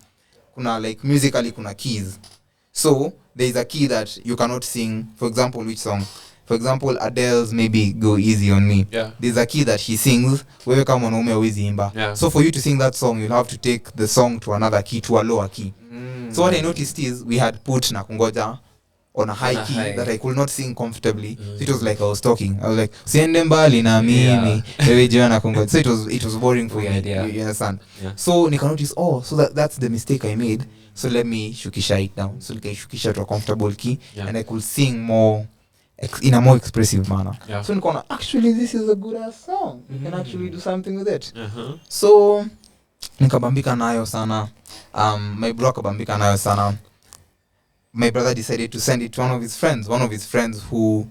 kuna like musically kuna keys. So there is a key that you cannot sing. For example, which song? For example, Adele's Maybe Go Easy on Me. There's a key that she sings, wewe kama mwanaume hauwezi imba. So for you to sing that song, you'll have to take the song to another key, to a lower key. So what I noticed is we had put Nakungoja on a high key that I could not sing comfortably. So it was like I was talking. I was like, "Siende mbali na mimi, wewe jiona Nakungoja." So it was boring for me. You understand? So nika notice, so that's the mistake I made. So let me shukisha it down. So nikaishukisha to a comfortable key, and I could sing more in a more expressive manner. So nikaona actually this is a good ass song. You can actually do something with it. So nikabambika nayo sana. My brother kabambika nayo sana. My brother decided to send it to one of his friends who,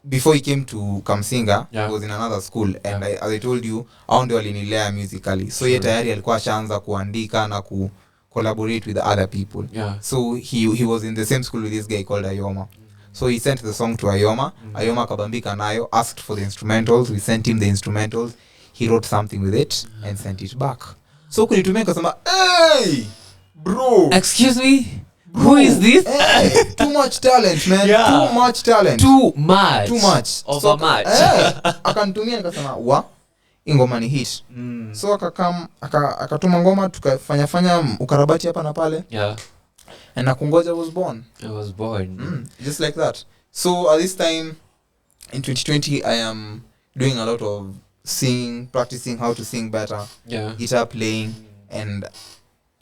before he came to Kamsinga, was in another school, and as I told you, hao ndio walinilea musically. So yeye tayari alikuwa shaanza kuandika na collaborate with other people. So he was in the same school with this guy called Ayoma. So he sent the song to Ayoma. Ayoma kabambika nayo, asked for the instrumentals. We sent him the instrumentals. He wrote something with it and sent it back. So kunitumia kasema, "Hey, bro. Excuse me? Who is this?" Hey, too much talent, man. Too much talent. Too much. Too much. Over much. Akanitumia nikasema, ingoma ni hit. So akatuma ngoma tukafanya ukarabati hapa na pale. And Nakungoja was born. Just like that. So at this time in 2020 I am doing a lot of singing, practicing how to sing better, guitar playing, and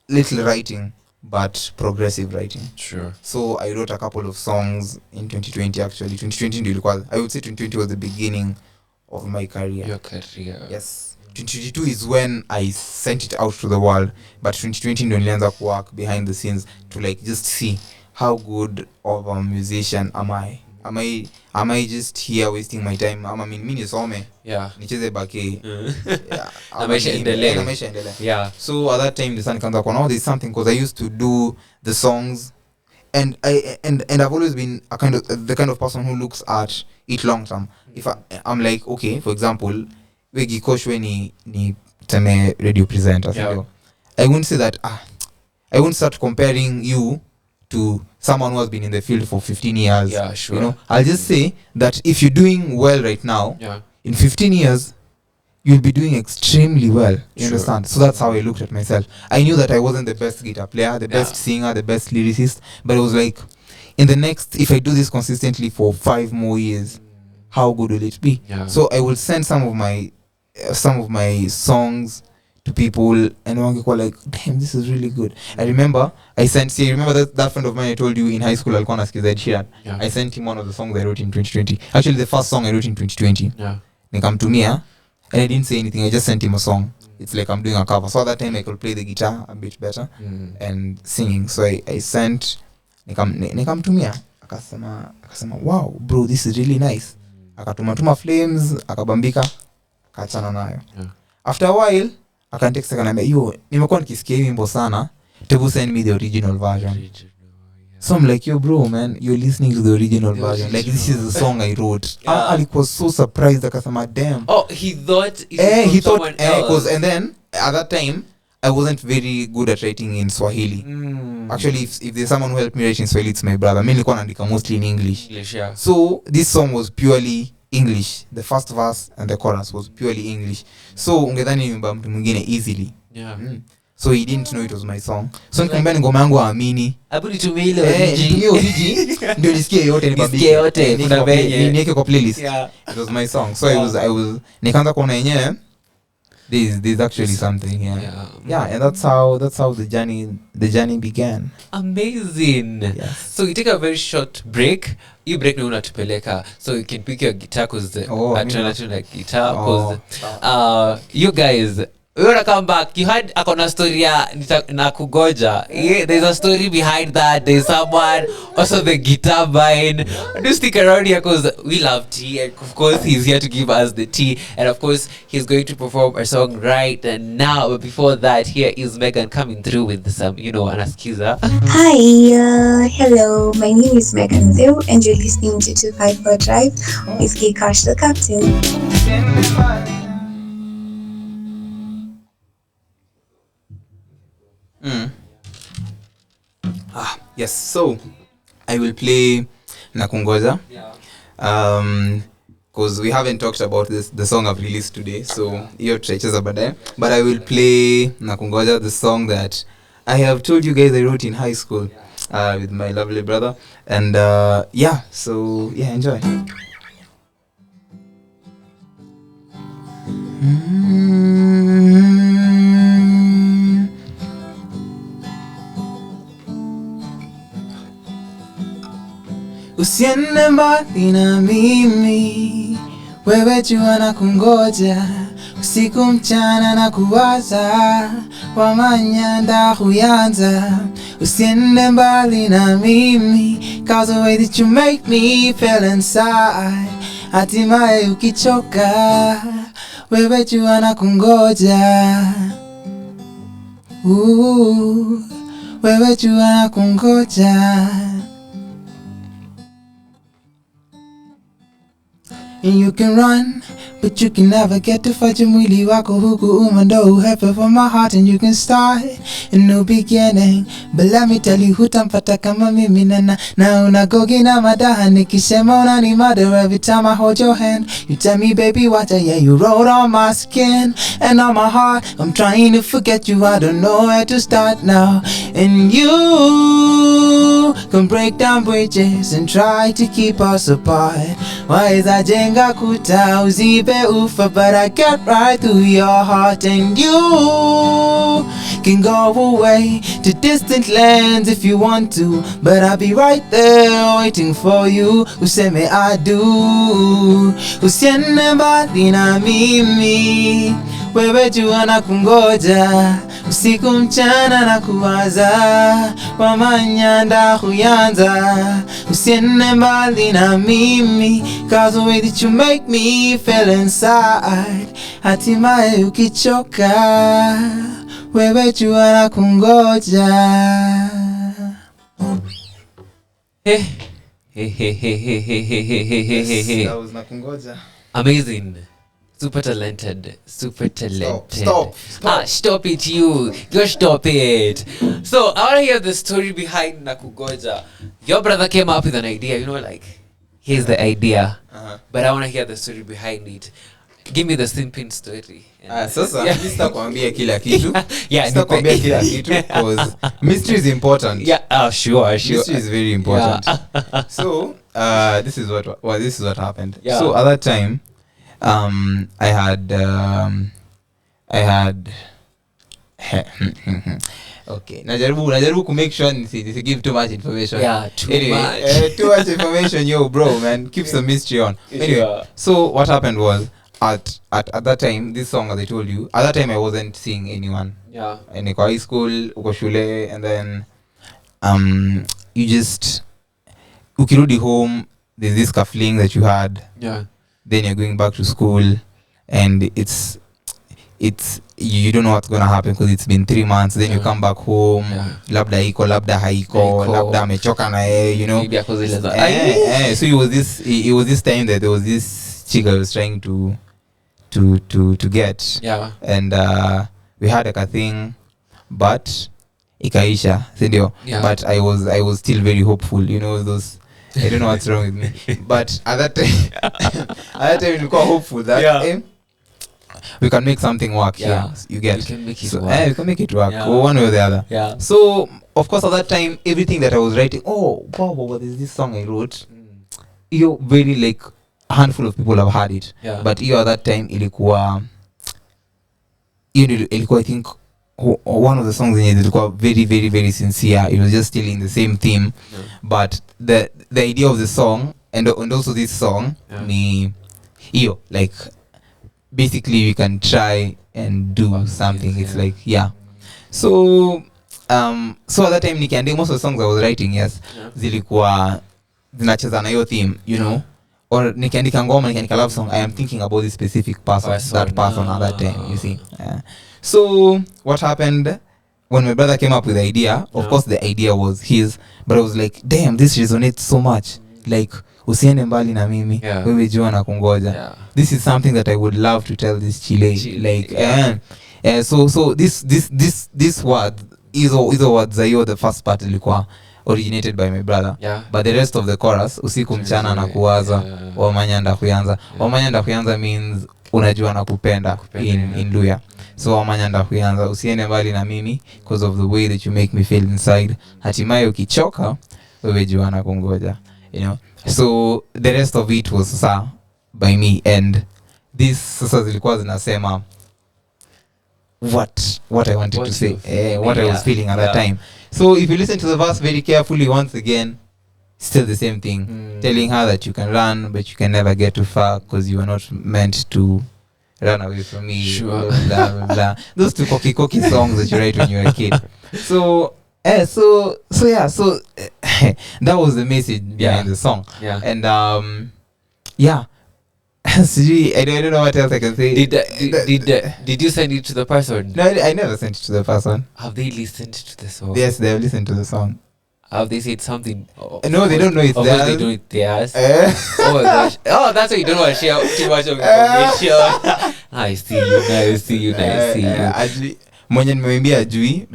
little writing, but progressive writing. Sure. So I wrote a couple of songs in 2020 actually. 2020 I would say 2020 was the beginning of my career. Your career. Yes. 2022 is when I sent it out to the world, but 2020 ndo nilianza work behind the scenes to like just see how good of a musician am I. Am I just here wasting my time? Mimi nisome. Nicheze baki. Maisha endelee. So at that time the sun comes up on all this something, because I used to do the songs, and I've always been the kind of person who looks at it long term. If I'm like, okay, for example, we Gikosh when ni teme radio presenter, I wouldn't say that I wouldn't start comparing you to someone who has been in the field for 15 years. Yeah, sure. You know, I'll just say that if you're doing well right now, in 15 years, you'll be doing extremely well. You understand? So that's how I looked at myself. I knew that I wasn't the best guitar player, the best singer, the best lyricist, but it was like, in the next, if I do this consistently for 5 more years, how good will it be? So I will send some of my songs to people, and wangekuwa like, damn, this is really good. I remember that friend of mine I told you in high school alikuwa anasikiza Ed Sheeran. I sent him one of the songs I wrote in 2020. Actually the first song I wrote in 2020. Nikamtumia, and I didn't say anything, I just sent him a song. It's like I'm doing a cover. So at that time I could play the guitar a bit better and singing. So I sent nikamtumia, akasema wow bro, this is really nice. Akatuma flames, akabambika, akaachana nayo. After a while akantext akaniambia, yo, nimekuwa nikisikia hii wimbo sana, tebu send me the original version. So I'm like, yo bro, man, you're listening to the original version. Like, this is the song I wrote. Alikuwa so surprised, akasema, damn. Oh, he thought because and then at that time I wasn't very good at writing in Swahili. Actually, if there's someone who helped me write in Swahili, it's my brother. Mimi nilikuwa naandika mostly in English. So this song was purely English. The first verse and the chorus was purely English. So ungedhani nimba mtu mwingine easily. So he didn't know it was my song. So nikamwambia ngoma yangu aamini. Abudi tumie ile origi. Ndio nisikie yote niweke kwa playlist. It was my song. So I was nikaanza kuona yenyewe there's actually something. And that's how the journey began. Amazing. Yes. So you take a very short break. You break no unatupeleka, so you can pick your guitar, because I try to like guitar, because you guys, we wanna come back. You had a story Nakungoja. There's a story behind that. There's someone, also the guitar vine. Do stick around here, because we love tea, and of course he's here to give us the tea, and of course he's going to perform a song right now. But before that, here is Megan coming through with some, anaskiza. Hi, hello. My name is Megan Zill, and you're listening to 254 Drive with Gikosh the Captain. Yes, so I will play Nakungoja, because we haven't talked about the song I've released today, so hiyo tutacheza baadaye, but I will play Nakungoja, the song that I have told you guys I wrote in high school with my lovely brother, and enjoy. Usiende mbali na mimi, wewe jua nakungoja, usiku mchana na kuwaza, wamanyanda huyanza. Usiende mbali na mimi, cause the way that you make me feel inside, hatimaye ukichoka, wewe jua nakungoja. Wewe jua nakungoja. And you can run but you can never get to fudge mwili wako huku umando uhepe for my heart, and you can start a new beginning. But let me tell you, hutampata kama mimi na unagogi na madaha nikisema unani mother every time I hold your hand. You tell me baby what yeah, you wrote on my skin and on my heart. I'm trying to forget you, I don't know where to start now. And you can break down bridges and try to keep us apart. Why is I jenga kuta uzibe ufa, but I get right through your heart. And you can go away to distant lands if you want to, but I'll be right there waiting for you. Useme I do, usiende mbali na mimi, wewe jua na kungoja, usiku mchana na kuwaza, wamanyanda huyanza. Usiende mbali na mimi, cause the way that you make me feel inside, hatimaye ukichoka, wewe jua na kungoja. That was na kungoja. Amazing. Super talented. Stop. Stop it, you. Go stop it. So, I want to hear the story behind Nakugoja. Your brother came up with an idea, like, here's the idea. But I want to hear the story behind it. Give me the simping story. Sasa, sitakwambia kila kitu. Yeah, sitakwambia kila kitu because mystery is important. Yeah, sure. Mystery is very important. Yeah. So, this is what happened. Yeah. So, at that time, I had okay, najaribu to make sure to give too much information. Yeah, too much. Too much information, yo, bro, man. Keep some mystery on. Anyway, so what happened was at that time, this song, as I told you, at that time I wasn't seeing anyone. Yeah. In high school, uko shule, and then you just ukirudi home, there's this cuffling that you had. Yeah. Then you're going back to school, and it's you don't know what's gonna happen because it's been 3 months. Then you come back home, labda iko, labda haiko, labda amechoka na yeye, so it was this time that there was this chick I was trying to get, and we had like a thing, but ikaisha, sindio? But I was still very hopeful, those. I don't know what's wrong with me, but at that time we were hopeful that we can make something work here. You get, we can make it work. We can make it work, one way or the other. Yeah. So of course at that time, everything that I was writing, there's this song I wrote. You very like a handful of people have heard it, but at that time ilikuwa I think one of the songs in it was very, very, very sincere. It was just still in the same theme, but the idea of the song and also this song, like basically we can try and do something. It's like So at that time nikiandika most of the songs I was writing, zilikuwa zinacheza na hiyo theme, or nikiandika ngoma, nikiandika love song, I am thinking about this specific person at that time, you see. So what happened when my brother came up with the idea, of course the idea was his, but I was like, damn, this resonates so much. Like, usiende mbali na mimi, wewe jua na kungoja. This is something that I would love to tell this Chile. Like, so this word, hizo words zayo, the first part ilikuwa originated by my brother, but the rest of the chorus, usiku mchana na kuwaza, wamanyanda kuyanza. Wamanyanda kuyanza means unajua na kupenda in Luya. So wamanyanda kuyanza, usiende mbali na mimi because of the way that you make me feel inside, hatimaye ukichoka, wewe jua na kungoja, So the rest of it was sasa by me, and this sasa zilikuwa zinasema what I wanted to say, what I was feeling at that time. So if you listen to the verse very carefully, once again, still the same thing, telling her that you can run, but you can never get too far because you are not meant to run away from me. Blah, blah, blah. Those two cocky songs that you write when you're a kid. So that was the message behind the song. And I don't know what else I can say. Did you send it to the person? No, I never sent it to the person. Have they listened to the song? Yes, they have listened to the song. Have they said something? No, they don't know it's theirs. They don't know it's theirs. Oh my gosh. Oh, that's why you don't want to share too much of information. I see you. Ajui. Mwenye nimeimbia ajui,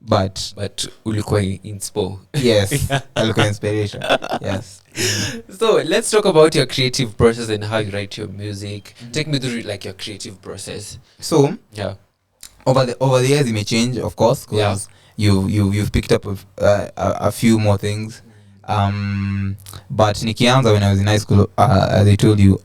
but ulikuwa inspo. Yes, alikuwa inspiration. Yes. So let's talk about your creative process and how you write your music. Take me through like your creative process. So yeah, over the years it may change, of course, because you've picked up a few more things. But nikianza when I was in high school, as I told you,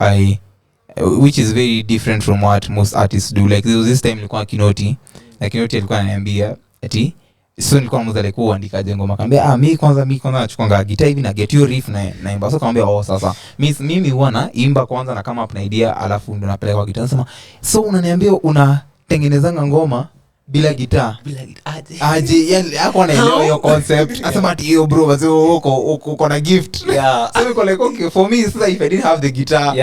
which is very different from what most artists do. Like there was this time nilikuwa Kinoti, like Kinoti alikuwa ananiambia ati so nilikuwa mmoja like uandika jengo makambia mimi kwanza nachukua guitar hivi na get your riff na imba. So kaambia sasa mimi huwa imba kwanza na kama up na idea alafu ndo napeleka kwa guitar. Nasema so unaniambia unatengenezanga ngoma bila guitar aje yani hapo anaelewa hiyo concept. Asema ati hiyo bro basi uko na gift. So niko like okay for me so if I didn't have the guitar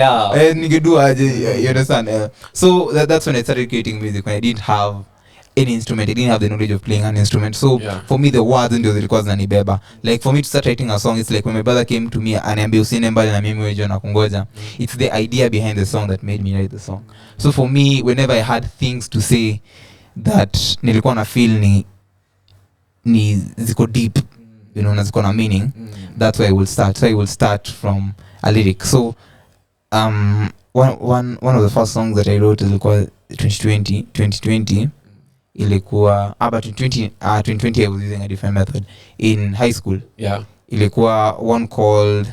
ningedo aje, you understand. So that's when I started creating music, when I didn't have any instrument. I didn't have the knowledge of playing an instrument. So for me the words ndio zilikuwa zinanibeba. Like for me to start writing a song, it's like when my brother came to me and ambiwa usine mbali na mimi wewe na kungoja. It's the idea behind the song that made me write the song. So for me whenever I had things to say that nilikuwa na feel ni ziko deep, you know, na ziko na meaning, that's where I will start. So I will start from a lyric. So one of the first songs that I wrote ilikuwa 2020 ilikuwa about 2020 I was using a different method in high school. Ilikuwa one called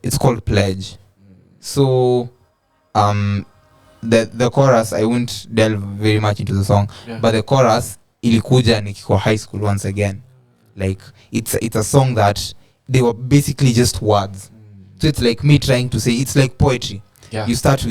it's called Pledge. So the chorus, I won't delve very much into the song, but the chorus ilikuja nikiko high school once again. Like it's a song that they were basically just words. So it's like me trying to say, it's like poetry. I start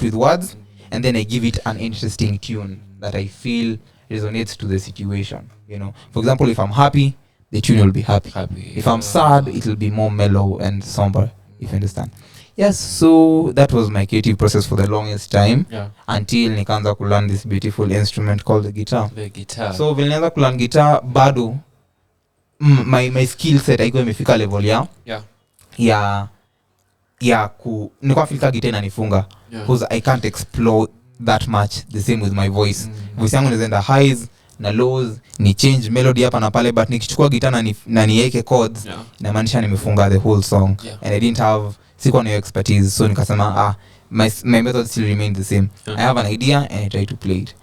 with words and then I give it an interesting tune that I feel resonates to the situation, you know. For example, if I'm happy, the tune will be happy. If I'm sad, it will be more mellow and somber, if you understand. Yes, so that was my creative process for the longest time, until nikaanza ku learn this beautiful instrument called the guitar. So when nilianza ku learn guitar, bado my skill set haiko imefika level ya nilikuwa feel guitar inanifunga, because I can't explore that much the same with my voice. Voice yangu inaenda highs na lows, ni change melody hapa na pale, but nikichukua guitar na niweke chords inamaanisha nimefunga the whole song. And I didn't have sikuwa na expertise, so nikasema my method still remained the same. I have an idea and I try to play it.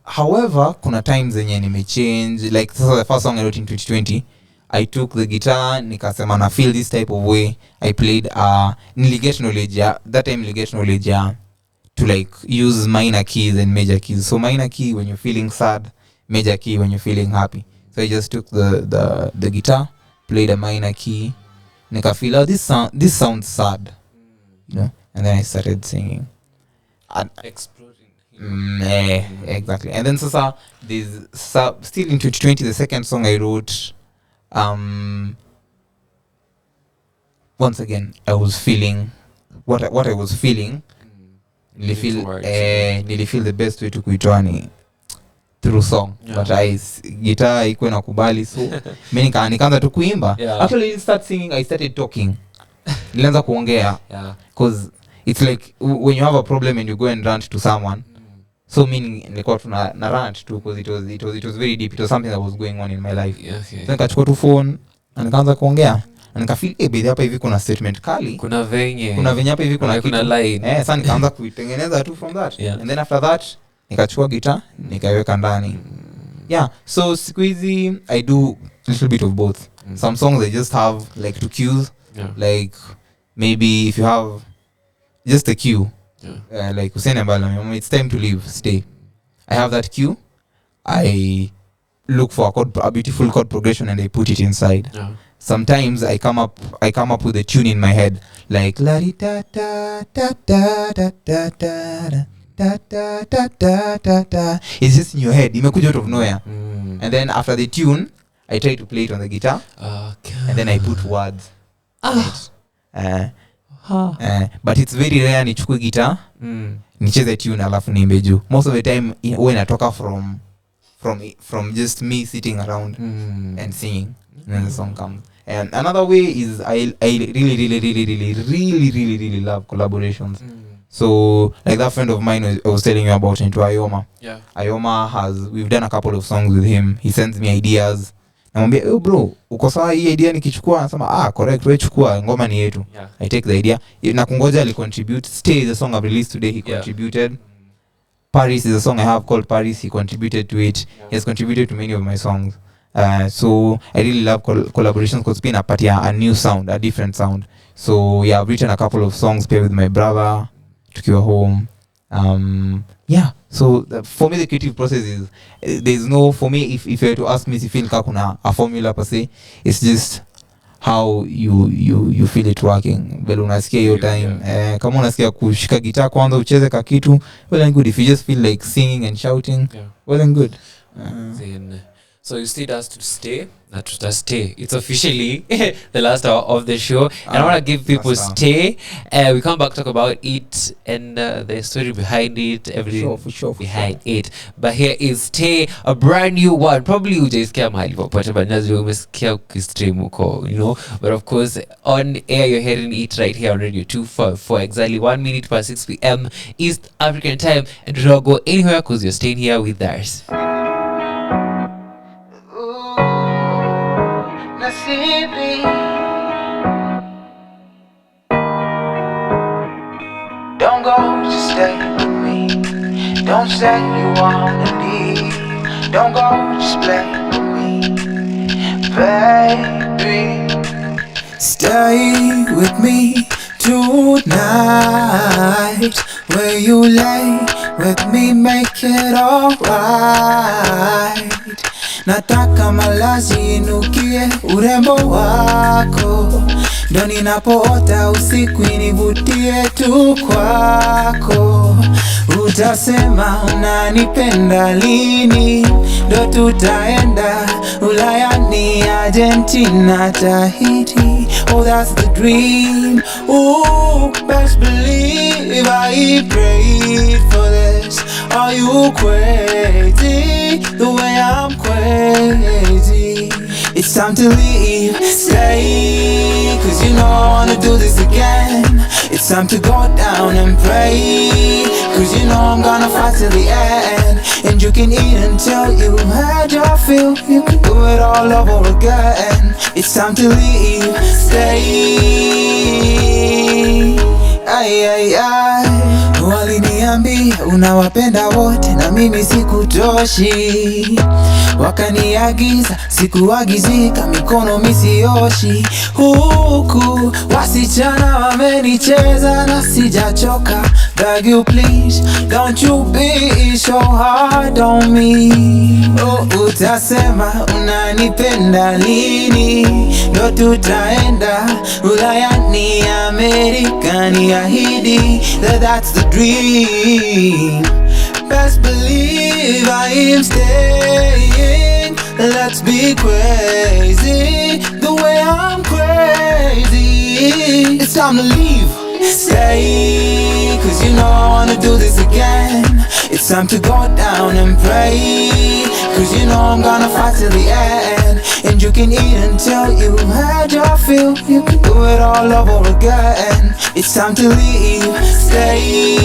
However, kuna times zenye nimechange. Like the first song I wrote in 2020, I took the guitar, nikasema na feel this type of way. I played niliget knowledge that time niliget knowledge to like use minor keys and major keys. So minor key when you're feeling sad, major key when you're feeling happy. So I just took the guitar, played a minor key, nika feel this sounds sad, you know, and then I started singing and exploring. Exactly. And then so there's still in 2020 the second song I wrote, once again I was feeling what I was feeling. Nili feel the best way to kuitoa ni through song, but guitar iko nakubali, so mimi nikaanza tu kuimba. Actually I didn't start singing, I started talking. Nilianza kuongea, because it's like when you have a problem and you go and rant to someone. So mimi nilikuwa na rant too, because it was very deep. It was something that was going on in my life. Then nikachukua tu phone na nikaanza kuongea. Na nikafeel baby hapa hivi kuna statement kali, kuna venye hapa hivi kuna kitu line. Sasa nikaanza kuitengeneza tu from that. And then after that nikachukua guitar nikaiweka ndani. So siku hizi I do a little bit of both. Some songs I just have like two cues. Like maybe if you have just a cue, like usene mbali, it's time to leave, stay. I have that cue. I look for a beautiful chord progression and I put it inside. Sometimes I come up with a tune in my head, like la di da da da da da da da da da da da da da. It's just in your head, imekuja out of nowhere. And then after the tune I try to play it on the guitar, and then I put words on it. But it's very rare nichukue guitar nicheze tune alafu niimbe juu. Most of the time huwa inatoka from from just me sitting around and singing, and then the song comes. And another way is I really love collaborations. So like that friend of mine I was telling you about into Ayoma. Yeah. Ayoma we've done a couple of songs with him. He sends me ideas. Namwambia, "Oh bro, uko sawa hii idea nikichukua?" Anasema, correct, wewe chukua, ngoma ni yetu." Yeah. I take the idea. Na kungoja ali contribute. Stay, the song I've released today, he contributed. Paris is a song I have called Paris. He contributed to it. Yeah. He has contributed to many of my songs. So I really love collaborations because it's been a new sound, a different sound. So yeah, I've written a couple of songs paired with my brother. Tukiwa home. So for me the creative process is there's no, for me, if you were to ask me if feel kuna a formula per se, it's just how you feel it working. Well, unasikia hiyo time kama unasikia kushika gitaa kwanza ucheze ka kitu, well and good. If you just feel like singing and shouting, well and good. So you still asked to stay. Stay. It's officially the last hour of the show, and I want to give people stay. We come back talk about it and the story behind it, everything for sure. it. But here is Stay, a brand new one. Probably ujaisikia mahali popote, but nazio umesikia ukistream uko, But of course, on air you're hearing it right here on Radio 2 for exactly 1 minute past 6 p.m. East African time, and do not go anywhere because you're staying here with us. Nasibi, don't go, just stay with me. Don't say you wanna leave. Don't go, just play with me, baby. Stay with me tonight. Where you lay with me, make it alright. Nataka malazi inukie urembo wako, ndo ninapoota usiku inivutie tu kwako. Utasema unanipenda lini, ndo tutaenda Ulayani, Argentina, Tahiti. Oh, that's the dream. Ooh, best believe I prayed for this. Are you crazy the way I'm crazy? It's time to leave. Stay, cause you know I wanna do this again. It's time to go down and pray, cause you know I'm gonna fight till the end. And you can eat until you had your fill. You can do it all over again. It's time to leave. Stay. Ay, ay, ay. Waliniambia unawapenda wote na mimi sikutoshi. Wakaniagiza sikuagizika, mikono misioshi. Huku wasichana wamenicheza na sijachoka. Beg you please, don't you be so hard on me. Oh, utasema unanipenda lini, ndo tutaenda Ulayani, Amerika, niahidi that's the dream. Best believe I am staying. Let's be crazy the way I'm crazy. It's time to leave. Stay, cause you know I wanna do this again. It's time to go down and pray, cause you know I'm gonna fight till the end. And you can eat until you had your fill. You can do it all over again. It's time to leave. Stay.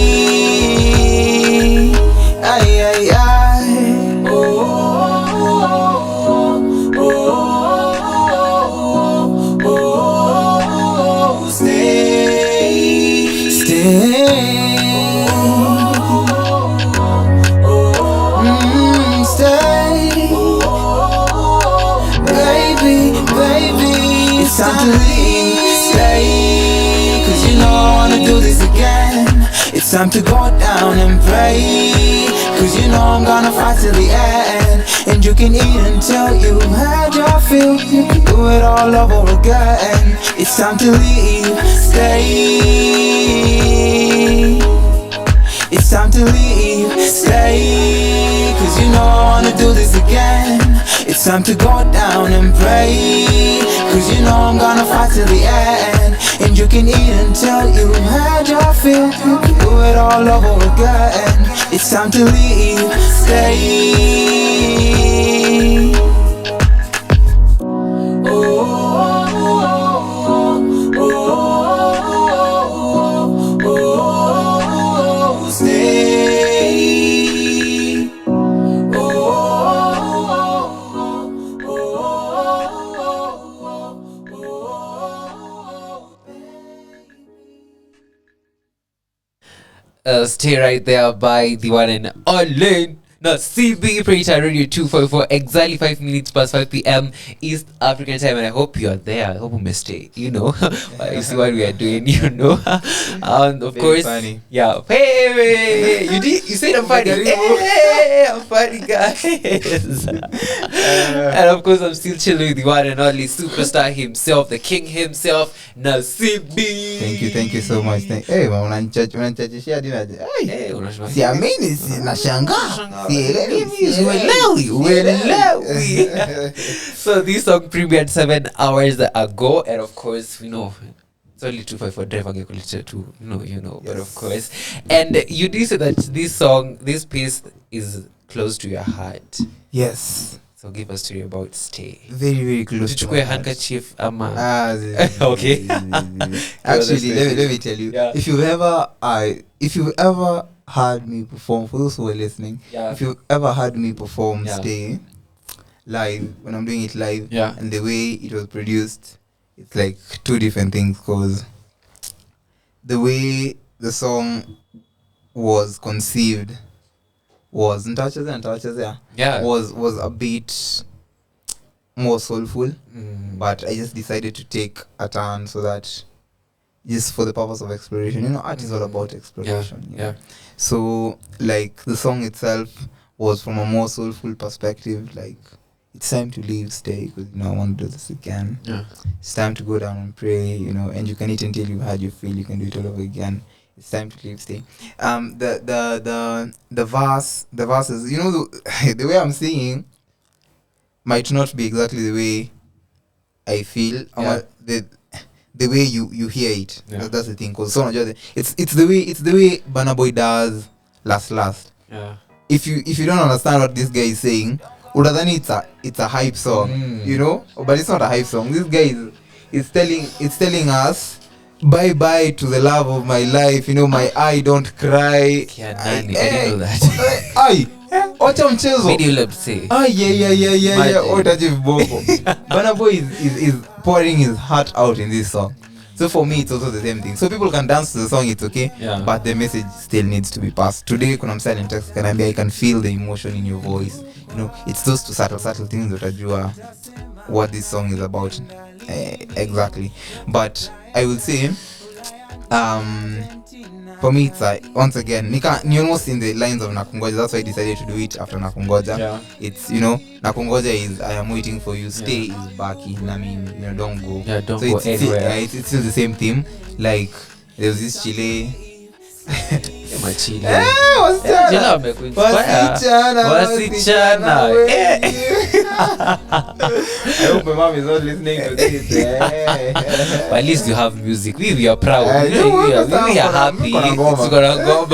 Ay, ay, ay. Oh, oh, oh, oh, oh. Stay. Stay. It's time to leave. Stay, cause you know I wanna do this again. It's time to go down and pray, cause you know I'm gonna fight till the end. And you can eat until you had your fill. You can do it all over again. It's time to leave. Stay. It's time to leave. Stay, cause you know I wanna do this again. It's time to go down and pray, cause you know I'm gonna fight till the end. And you can eat until you had your fill. You can do it all over again. It's time to leave. Stay. Stay right there by the one and only Nasibi, Preacher Radio 244, exactly 5 minutes past 5 p.m. East African time, and I hope you're there. I hope you may stay. You know, you see what we are doing. You know, and of course, funny. Yeah. Hey, you said I'm funny. Hey, I'm funny, guys. And of course, I'm still chilling with the one and only superstar himself, the king himself, Nasibi. Thank you so much. Hey, unanichachishia dina. Hey, siamini, nashangaa. So this song premiered 7 hours ago, and of course, you know, it's only 254 driver too. You know, but of course, and you did say that this piece is close to your heart. Yes. So give us a story about Stay. Very, very close to my handkerchief. okay. Actually, let me tell you. Yeah. If you've ever heard me perform, for those who are listening, if you've ever heard me perform Stay live, when I'm doing it live, and the way it was produced, it's like two different things, because the way the song was conceived was was a bit more soulful, but I just decided to take a turn so that just for the purpose of exploration. You know, art is all about exploration. Yeah. So like the song itself was from a more soulful perspective, like it's time to leave, stay, because you know I want to do this again. Yeah. It's time to go down and pray, you know, and you can eat until you've had your fill, you can do it all over again. It's time to leave, stay. The verses, you know, the way I'm singing might not be exactly the way I feel. The way you hear it. That's the thing. Cause it's the way Burna Boy does last. Yeah. If you don't understand what this guy is saying, udadhani it's a hype song, you know, but it's not a hype song. This guy is telling us bye bye to the love of my life. You know, my eye don't cry. I didn't know that. Wacha mchezo. Yeah. Otaje viboko. Burna Boy is pouring his heart out in this song. So for me, it's also the same thing. So people can dance to the song, it's okay, but the message still needs to be passed. Today, when I'm silent text, I can feel the emotion in your voice. You know, it's those two subtle things that are what this song is about exactly. But I would say, for me, it's once again, you're almost in the lines of Nakungoja. That's why I decided to do it after Nakungoja. Yeah. It's, you know, Nakungoja is I am waiting for you. Stay is Baki. I mean, you know, don't go. Yeah, don't go anywhere. It's still the same theme. Like there was this Chile. Wasichana. I hope my mom is not listening to this. But at least you have music. We are proud. We are happy. It's gonna go.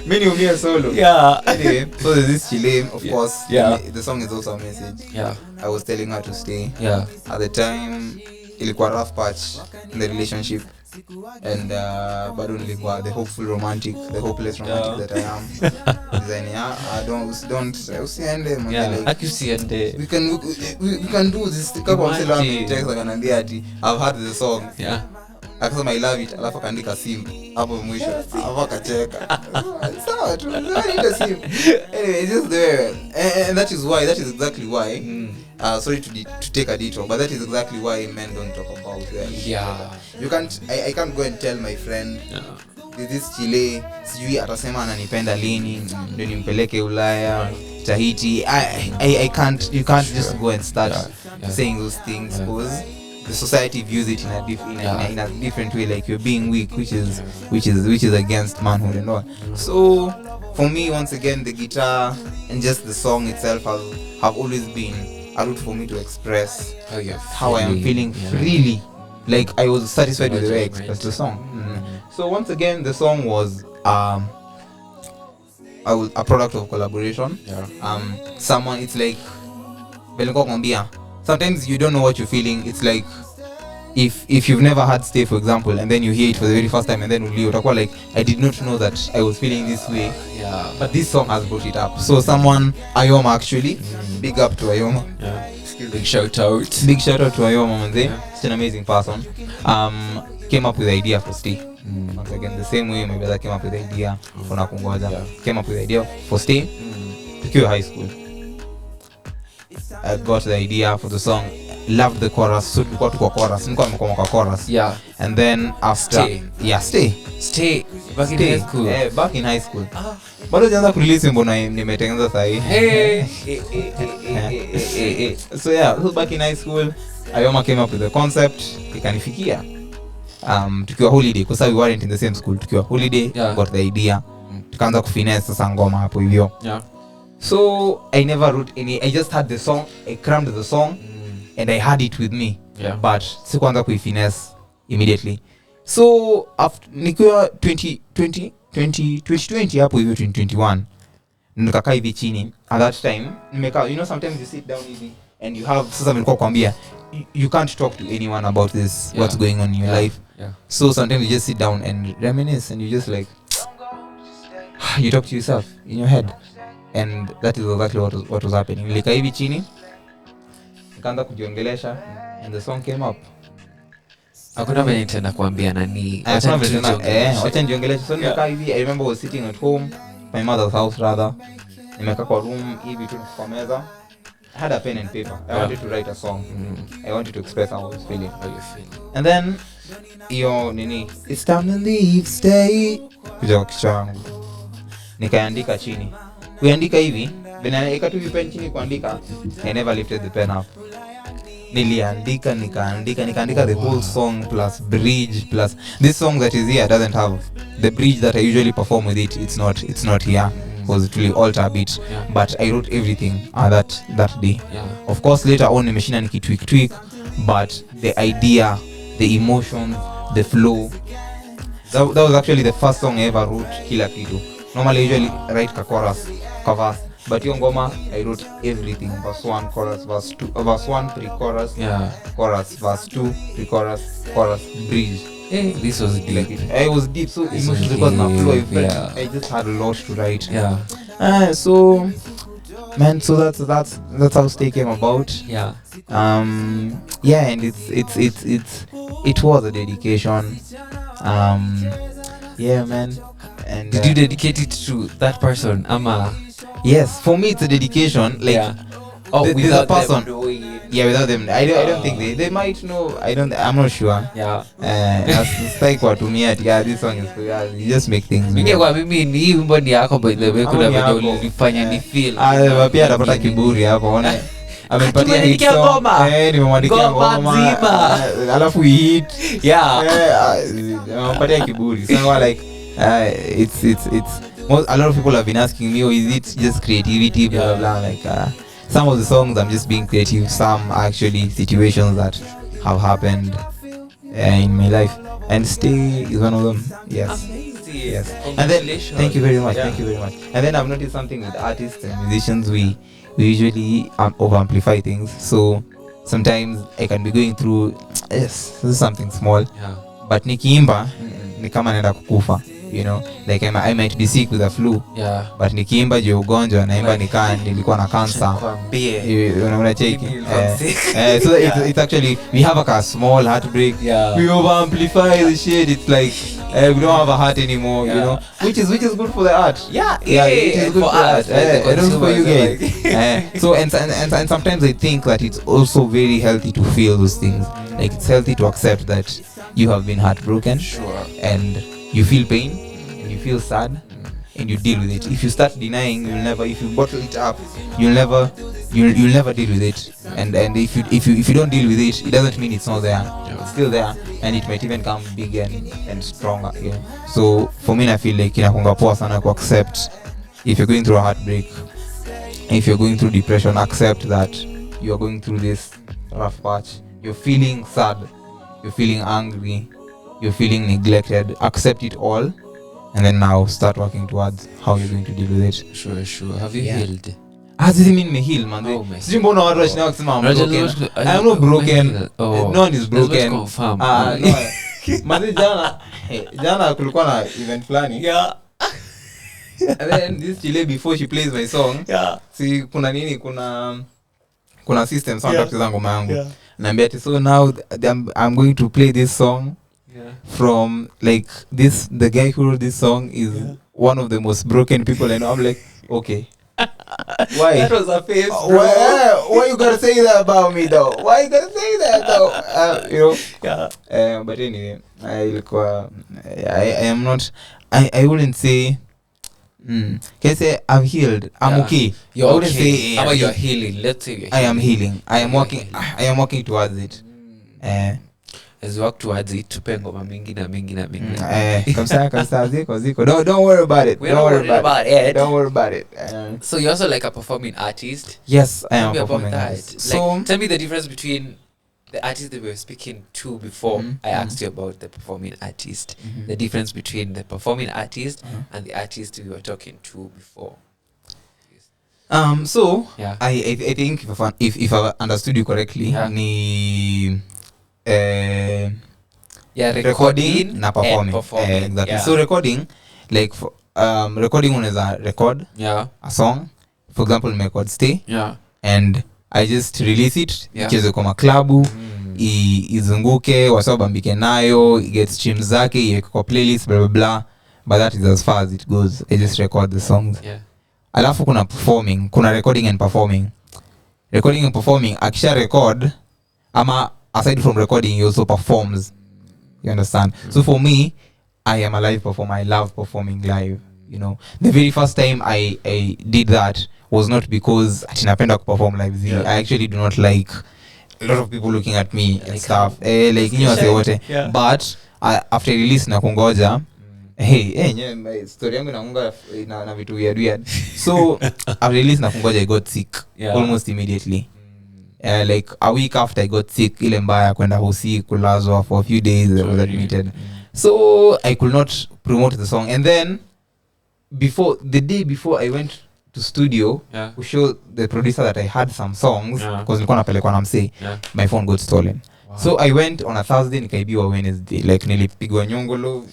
Many of me are solo. Yeah. Anyway, so there's this Chile, of course. Yeah. The song is also a message. Yeah. I was telling her to stay. Yeah. At the time, ilikuwa rough patch in the relationship. And bado nilikuwa the hopeless romantic that I am. Designing, I don't usiende man. Like usiende. We can do this. Couple of text akaniambia ati I've heard the song. Yeah. Akasema I love it, alafu akaandika simu hapo mwisho. Alafu akacheka. Sawa tu, ndio simu. Anyway, it's just there. And that is exactly why. Sorry to take a detour, but that is exactly why men don't talk about them. Yeah. You can't. I can't go and tell my friend. This Chile, sijui atasema ananipenda lini, ndio nimpeleke Ulaya, Tahiti. I can't. You can't just go and start saying those things because the society views it in a different way, like you're being weak, which is against manhood and all. So for me, once again, the guitar and just the song itself have always been a route for me to express how I am feeling freely. Like I was satisfied with the way I expressed the song. So once again, the song was a product of collaboration. Someone, it's like sometimes you don't know what you're feeling. It's like if you've never had Stay, for example, and then you hear it for the very first time, and then you like, I did not know that I was feeling this way. Yeah. But this song has brought it up. So someone, Ayoma actually, big up to Ayoma. Yeah. Big shout out to Ayoma, man. She's an amazing person. came up with the idea for Stay. Once again, the same way my brother came up with the idea for Nakungoja. Came up with the idea for Stay. Tukiwa high school, I got the idea for the song, loved the chorus, so tulikuwa tuko chorus, nilikuwa nimekoma kwa chorus. And then after Stay back in high school. Back in high school. Bado jaanza kurelease mbona nimetengeneza sasa hii. So so back in high school, I came up with the concept, ikanifikia. Tukiwa holiday, because we weren't in the same school, tukiwa holiday, got the idea. Tukaanza kufinance sasa ngoma hapo hivyo. So I never wrote any, I just had the song, I crammed the song and I had it with me. But sikuanza kuifinance immediately. So after nikiwa 2020 hapo hivyo 2021 nikakaa hivi chini. At that time nimekaa, sometimes you sit down hivi and you have, sasa nilikuwa kwambia you can't talk to anyone about this, what's going on in your life. So sometimes you just sit down and reminisce and you just like you talk to yourself in your head, and that is exactly what was happening. Nilikaa hivi chini nikaanza kujiongelesha and the song came up. Hakuna vile nitaenda kuambia nani. Wacha niongeleshe. So nimekaa hivi, I remember I was sitting at home, my mother's house rather. Nimekaa kwa room hivi tu kwa meza. I had a pen and paper. I wanted to write a song. I wanted to express how I was feeling. And then it's time to leave, stay. Kuja kwa kichwa yangu. Nikaandika chini. Kuandika hivi, nikaandika tu pen chini kuandika. I never lifted the pen up. Niliandika nikaandika the whole song plus bridge plus this song that is here doesn't have the bridge that I usually perform with it. It's not here because it will alter a bit. But I wrote everything that day. Of course later on nimeshinda nikitweak, but the idea, the emotion, the flow, that was actually the first song I ever wrote kila kitu. Normally I usually write chorus, verse. But hiyo ngoma I wrote everything, verse 1, chorus, verse 2, verse 1, pre-chorus, chorus, verse 2, pre-chorus, chorus, bridge. This was deep. It was deep, so emotions because my flow. I just had a lot to write. So man, so that's how Stay came about. And it was a dedication. Man. And did you dedicate it to that person? Yes, for me it's a dedication. Like without a person. Without them. I don't think they might know. I'm not sure. It's like watumia. This song is you just make things. Kwa mimi ni wimbo ni yako, by the way, kuna video ulifanya ni feel. Pia atapata kiburi hapo, unaona. Amepatia hit song. Nimemwandikia ngoma. Alafu hit. Amepatia kiburi. So like it's a lot of people have been asking me, is it just creativity, blah blah blah. Like some of the songs I'm just being creative, some are actually situations that have happened in my life, and Stay is one of them. Yes. And then thank you very much. And then I've noticed something with artists and musicians, we usually over amplify things. So sometimes I can be going through this is something small, but nikiimba ni kama naenda kukufa. Like I might be sick with a flu, but nikiimba je ugonjwa naimba nilikuwa na cancer. So it's actually we have a small heartbreak. We over amplify the shit. It's like we don't have a heart anymore, which is good for the art. It is good for art. It is for you guys. So and sometimes I think that it's also very healthy to feel those things. Like it's healthy to accept that you have been heartbroken, and you feel pain and you feel sad and you deal with it. If you start denying, you'll never. If you bottle it up, you'll never deal with it. And if you don't deal with it, it doesn't mean it's not there. It's still there, and it might even come bigger and stronger. So for me, I feel like inakunga poa sana ku accept if you're going through a heartbreak, if you're going through depression, accept that you are going through this rough patch. You're feeling sad, you're feeling angry, you're feeling neglected. Accept it all, and then now start working towards how you're going to deal with it. Sure. Have you healed? As it mean me heal, man. Sijui mbona watu washinda kusema I'm broken. I'm not broken. No one is broken. Confirm. No. Manze jana kulikuwa na event flani. And then this chile before she plays my song. See kuna nini kuna system sound track za ngoma yangu. Naambia ati so now I'm going to play this song from like this, the guy who wrote this song is one of the most broken people I know. I'm like, okay. Why? That was a face, bro. Why you gotta say that about me though? Why you gotta say that though? You know? Yeah. But anyway, I am not, I wouldn't say, can I say I'm healed? I'm okay. You're I wouldn't okay. say How about you're healing? Let's say you're healing. I am healing. I am working towards it. As you work towards it, tupe ngoma mingi na mingi. Kamsa, ziko. Don't worry about it. We're not worried about it. Don't worry about it. So you're also like a performing artist. Yes, I am Tell me performing about that. artist. So tell me the difference between the artist that we were speaking to before. I asked you about the performing artist. The difference between the performing artist and the artist we were talking to before. So Yeah. I think if I understood you correctly, ni recording na performing. Exactly. Yeah. So recording, like recording unaweza record a song. For example, record Stay. Yeah. And I just release it, icheze kwa maklabu, izunguke, wasabambike nayo, get streams zake, iweke kwa playlist, blah blah blah. But that is as far as it goes. I just record the songs. Yeah. Alafu kuna performing, kuna recording and performing. Recording and performing, akisha record, ama aside from recording, he also performs. You understand? So for me, I am a live performer. I love performing live. You know, the very first time I did that was not because atinapenda perform live. I actually do not like a lot of people looking at me and stuff. Like you know, say what? But after release na kungoja, my story yangu inaunga na vitu weird. So after release na kungoja, I got sick almost immediately. Like a week after I got sick, ile mbaya kwenda hosi kulazwa for a few days. I was admitted. So I could not promote the song. And then the day before I went to studio to show the producer that I had some songs, because nilikuwa napelekwa na msee, my phone got stolen. So I went on a Thursday, nikaibiwa Wednesday, like nilipigwa nyongolo,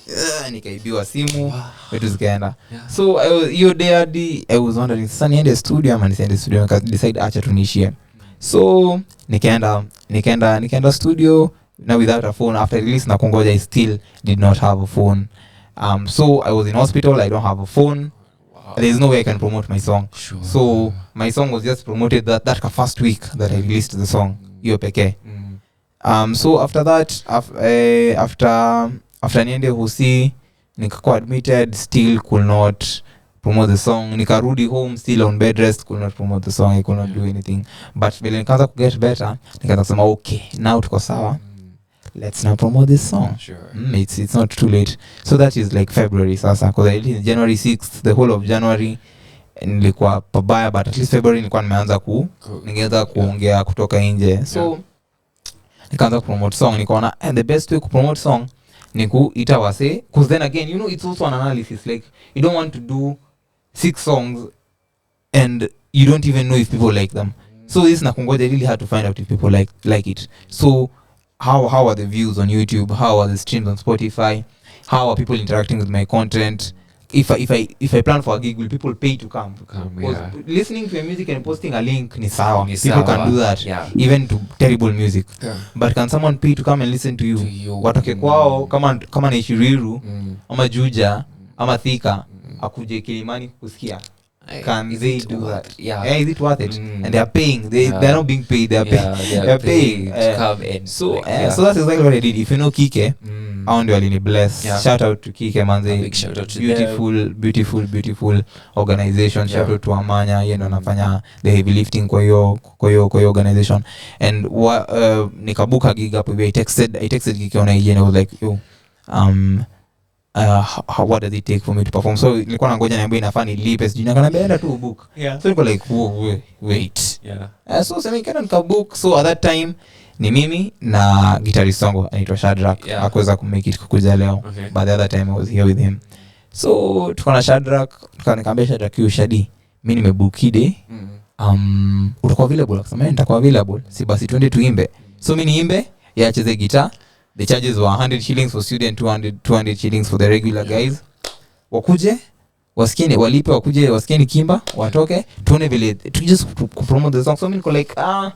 nikaibiwa simu, vitu zikaenda. So hiyo day I was wondering, sasa niende studio ama nisiende studio, nika decide acha tunishie. So nikaenda studio now without a phone. After release na kungoja, I still did not have a phone. So I was in hospital, I don't have a phone. There's no way I can promote my song. So my song was just promoted that first week that I released the song, hiyo pekee. So after that, after niende hosi, nikakuwa admitted, still could not promote the song. Nikarudi home, still on bed rest, could not promote the song. I could not do anything. But vile nikaanza ku get better, nikaanza kusema okay, now tuko sawa. Let's now promote this song. It's not too late. So that is like February sasa, because I released January 6th, the whole of January nilikuwa pabaya, but at least February nilikuwa nimeanza ningeanza kuongea kutoka nje. So nikaanza promote song, nikaona the best way to promote song ni kuita wase, because then again, you know, it's also an analysis. Like you don't want to do 6 songs and you don't even know if people like them. So this nakungoja, really hard to find out if people like it. So how are the views on YouTube? How are the streams on Spotify? How are people interacting with my content? If I plan for a gig, will people pay to come? Listening to your music and posting a link ni sawa. People can do that, even to terrible music. But can someone pay to come and listen to you? Watoke kwao kama na Ishiriru ama Juja ama Thika akuje Kilimani kusikia. Can they do that? Is it worth it? And they are paying. They're not being paid. They are paying to come in. So that's exactly what I did. If you know Kike, I ndio alinibless. Shout out to Kike manze. Big shout out to beautiful organization. Shout out to Amanya, yeye ndo anafanya the heavy lifting kwa hiyo organization. And nikabuka gig hapo. I texted Kike on IG and I was like, yo, what does it take for me to perform? So nilikuwa nangoja niambie inafaa nilipe, sijui nakaniambia tu book. So niko like wait. So sema nika book. So at that time ni mimi na guitarist wangu anaitwa Shadrack, hakuweza kumake it kukuja leo. But the other time I was here with him. So tuko na Shadrack, nikamwambia Shadrack, you Shadi, mimi nimebook ide. Utakuwa available? Akasema nitakuwa available. Si basi twende tuimbe. So mimi niimbe, yeye acheze guitar. The charges were 100 shillings for student, 200 shillings for the regular guys. Wakuje, wasikie walipe wakuje wasikie Kimba watoke tuone vile to just promote the song. So mimi like I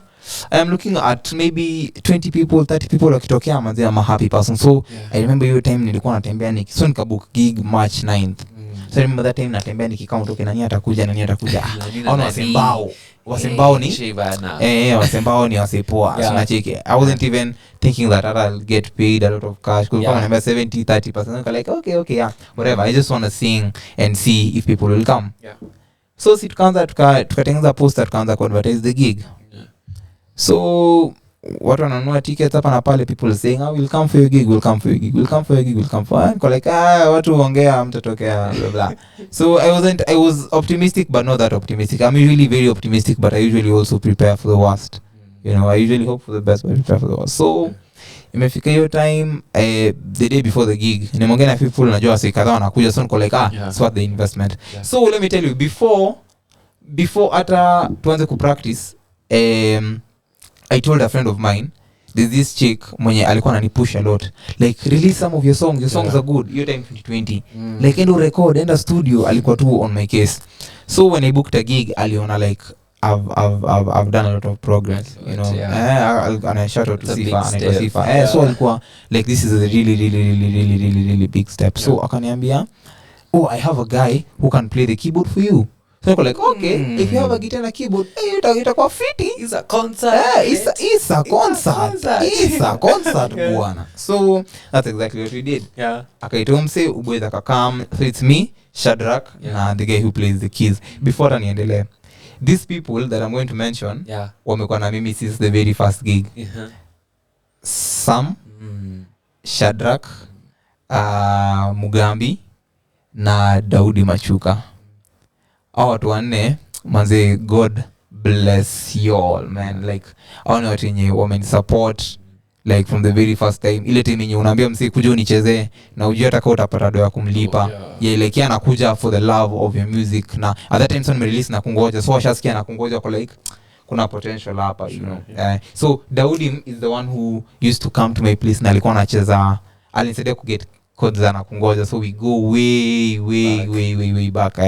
am looking at maybe 20 people 30 people wakitokea manzi I'm a happy person. So I remember your time nilikuwa natembea so nikabook gig March 9th. So I remember that time natembea nikicount okay nani atakuja au wasembao ni wasembao ni wasipoa. So nacheki I wasn't even thinking that I'll get paid a lot of cash. Could come number 70-30%. Like okay yeah whatever, I just want to sing and see if people will come. So tukaanza tukatengeneza poster tukaanza ku advertise the gig. So watu wananunua tickets hapa na pale, people saying we'll come for your gig, we'll come for your gig, we'll come for your gig, we'll come for it. Like watu ongea mtatokea blah blah. So I was optimistic but not that optimistic. I'm usually very optimistic but I usually also prepare for the worst. You know, I usually hope for the best but I prepare for the worst. So imefika hiyo time the day before the gig nimeongea na people najua sikadha wanakuja, so niko like it's worth the investment. So let me tell you, before hata tuanze ku practice I told a friend of mine, there's this chick mwenye alikuwa ananipush a lot, like release some of your songs are good. Your time 2020 like endo record, enda studio, alikuwa tu on my case. So when I booked a gig aliona like I've done a lot of progress, you know. And I shout out to Sifa. So alikuwa like this is a really big step. So akaniambia I have a guy who can play the keyboard for you. So I'm like, okay, if you have a guitar and a keyboard, itakuwa fiti. It's a concert. It's a concert bwana. So that's exactly what we did. Akaitoa mse ubweza kakam. So it's me, Shadrack, and the guy who plays the keys. Before aniendelee, these people that I'm going to mention wamekuwa na mimi since the very first gig. Sam, Shadrack, Mugambi na Daudi Machuka. Watu wanne manze, God bless you all man. Like hawana watu wenye women support like from the very first time. Ile time yenye unaambia msee kuja unichezee na ujue hata kama utapata doa kumlipa. Like anakuja for the love of your music. Na at that time so release na kungoja, so washasikia na kungoja kwa like kuna potential hapa, you know. So Daudi is the one who used to come to my place na alikuwa anacheza, alinisaidia ku get codes na kungoja, so we go way back.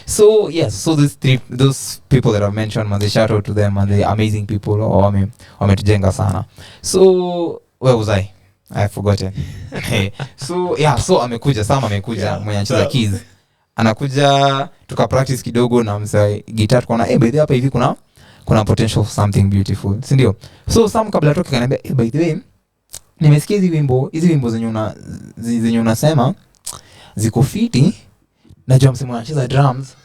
So yes, so those people that I've mentioned, man, they shout out to them and they amazing people. Wametujenga sana. So where was I forgotten. So yeah, so Sam amekuja mwenye anacheza keys, anakuja tuka practice kidogo na msai guitar, tukaona by the way hapa hivi kuna potential for something beautiful, si ndio? So Sam kabla toke kaniambia by the way nimesikia hizi wimbo zenye unasema ziko fiti, najua msemo anacheza drums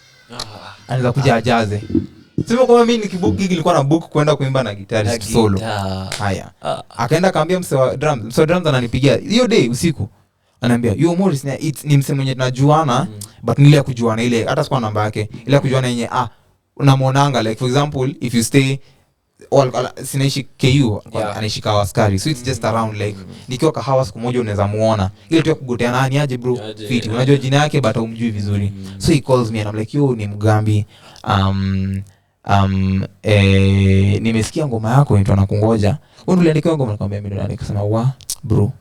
anaweza kuja ajaze. Sema kama mimi nikibook gig nilikuwa na book kwenda kuimba na guitarist solo. Haya. Akaenda kaambia msemo drums ananipigia hiyo day usiku. Ananiambia yo Morris ni msemo mwenye tunajuana but nile ya kujuana ile hata sikuwa namba yake. Ile ya kujuana yenye unamuonanga, like for example if you stay sinaishi KU anaishi Kawaskari, so it's just around like nikiwa Kahawa siku moja unaweza muona ile tu ya kugoteana nani aje bro fiti, unajua jina yake but humjui vizuri. So he calls me and I'm like yo ni Mugambi, nimesikia ngoma yako inaitwa Nakungoja, wewe uliandika ngoma? Nikamwambia mimi ndo, nikasema wa bro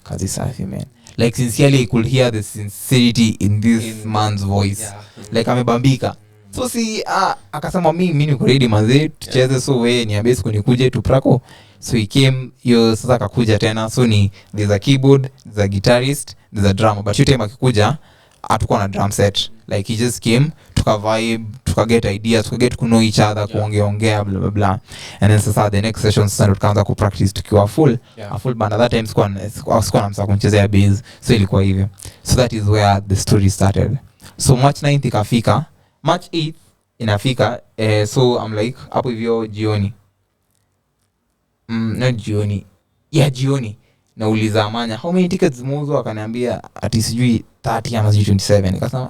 kazi safi man, like sincerely I could hear the sincerity in this man's voice. Like amebambika. So akasema mimi niko ready manze tucheze, so wewe niambie siku nikuje tu prako. So he came sasa akakuja tena, so there's a keyboard, there's a guitarist, there's a drummer, but you time akikuja hatakuwa na drum set. Like he just came, tuka vibe, tuka get ideas, tuka get to know each other, kuongea blah blah blah. And then sasa the next session sasa tukaanza ku practice tukiwa a full band. At that time sikuwa namsa kuchezea bass, so ilikuwa hivyo. So that is where the story started. So March 9th ikafika, March 8th inafika, so I'm like hapo hivyo jioni. Not jioni. Yeah, jioni. Nauliza Amanya, how many tickets zimeuzwa? Akaniambia ati sijui 30 ama 27. Nikasema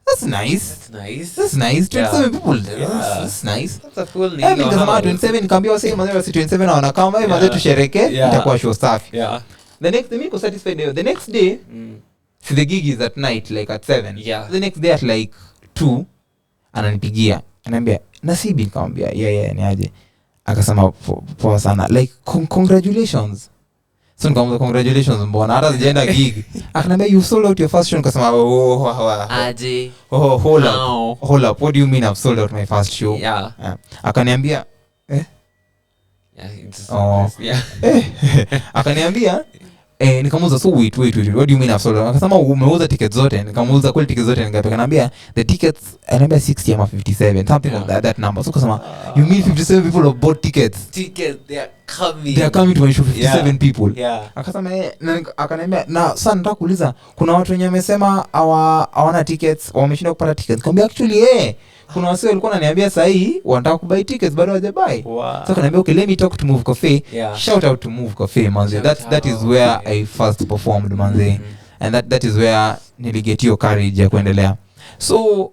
that's nice. That's nice. 27 people. That's nice. That's a cool name. Nikasema 27, nikamwambia wase mazee 27 na kama hivi mazee tushereke, itakuwa show safi. The next day niko satisfied. The next day the gig is at night, like at 7. The next day at like 2 ananipigia ananiambia Nasibi, nikamwambia yeah ni aje. Akasema poa sana, like congratulations, So nikamwambia congratulations mbona hata sijaenda gig. Akaniambia you sold out your first show. Nikasema aje hold up what do you mean I've sold out my first show? Akaniambia akaniambia nikamuuza so wait what do you mean I've sold out? Akasema umeuza tickets zote. Nikamuuza kweli tickets zote. Akaniambia the tickets ananiambia 60 ama 57 something of that number. So akasema you mean 57 people have bought tickets they are coming to my show 57 people. Akasema akaniambia na sasa nataka kuuliza kuna watu wenye wamesema hawana tickets wameshinda kupata tickets. Nikamwambia actually kuna wase walikuwa wananiambia sasa hii wanataka kubuy tickets bado hawajabuy. So akaniambia okay let me talk to Move Cafe. Shout out to Move Cafe manze. That is where I first performed manze. And that is where niliget your courage ya kuendelea. So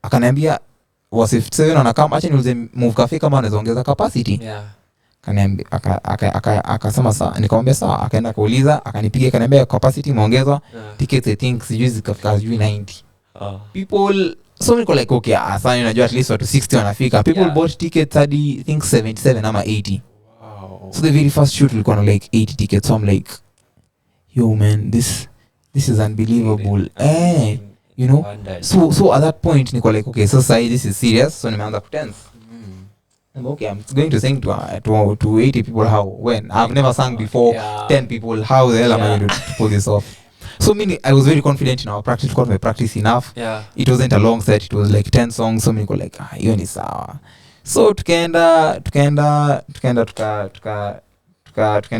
akaniambia was if 7 anakama acha niulize Move Cafe kama anaweza ongeza capacity. Akaniambia akasema sawa. Nikamwambia sawa. Akaenda kuuliza akanipiga akaniambia capacity imeongezwa. Tickets I think sijui zikafika 90. People so niko like okay asana unajua at least watu 60 wanafika. People bought tickets hadi I think 77 ama 80. So the very first shoot ilikuwa na like 80 tickets. So I'm like yo man this is unbelievable. You know so at that point niko like okay so say this is serious. So nimeanza kutense. I'm okay I'm going to sing to 80 people how when I've never sung before 10 people how the hell am I going to pull this off? So meaning I was very confident in our practice because my practice enough. It wasn't a long set, it was like 10 songs. So many go like hiyo ni sawa. So tukaenda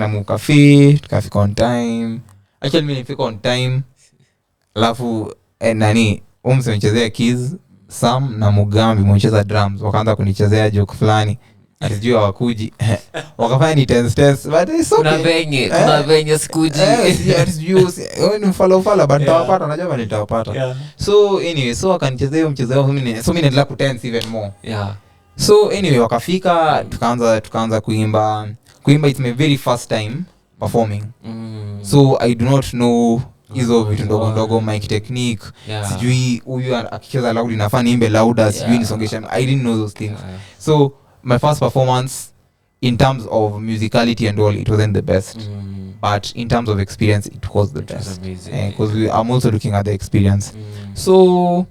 Move Cafe, tukafika on time. Actually mimi nilifika on time. Alafu nani umsemchezea keys Sam na Mugambi mcheza drums wakaanza kunichezea joke fulani. Alijua hawakuji. Wakafanya ni tense but it's okay. Kuna venye sikuji. Ni mfalo but nitawapata najua nitawapata. So anyway so akanichezea mchezo mimi naendelea kutense even more. So anyway wakafika tukaanza kuimba it's my very first time performing. So I do not know hizo vitu ndogo mic technique. Sijui huyu akicheza loud inafaa niimbe louder sijui nisongesha. I didn't know those things. So my first performance in terms of musicality and all it wasn't the best. But in terms of experience it was the best. Because I'm also looking at the experience. So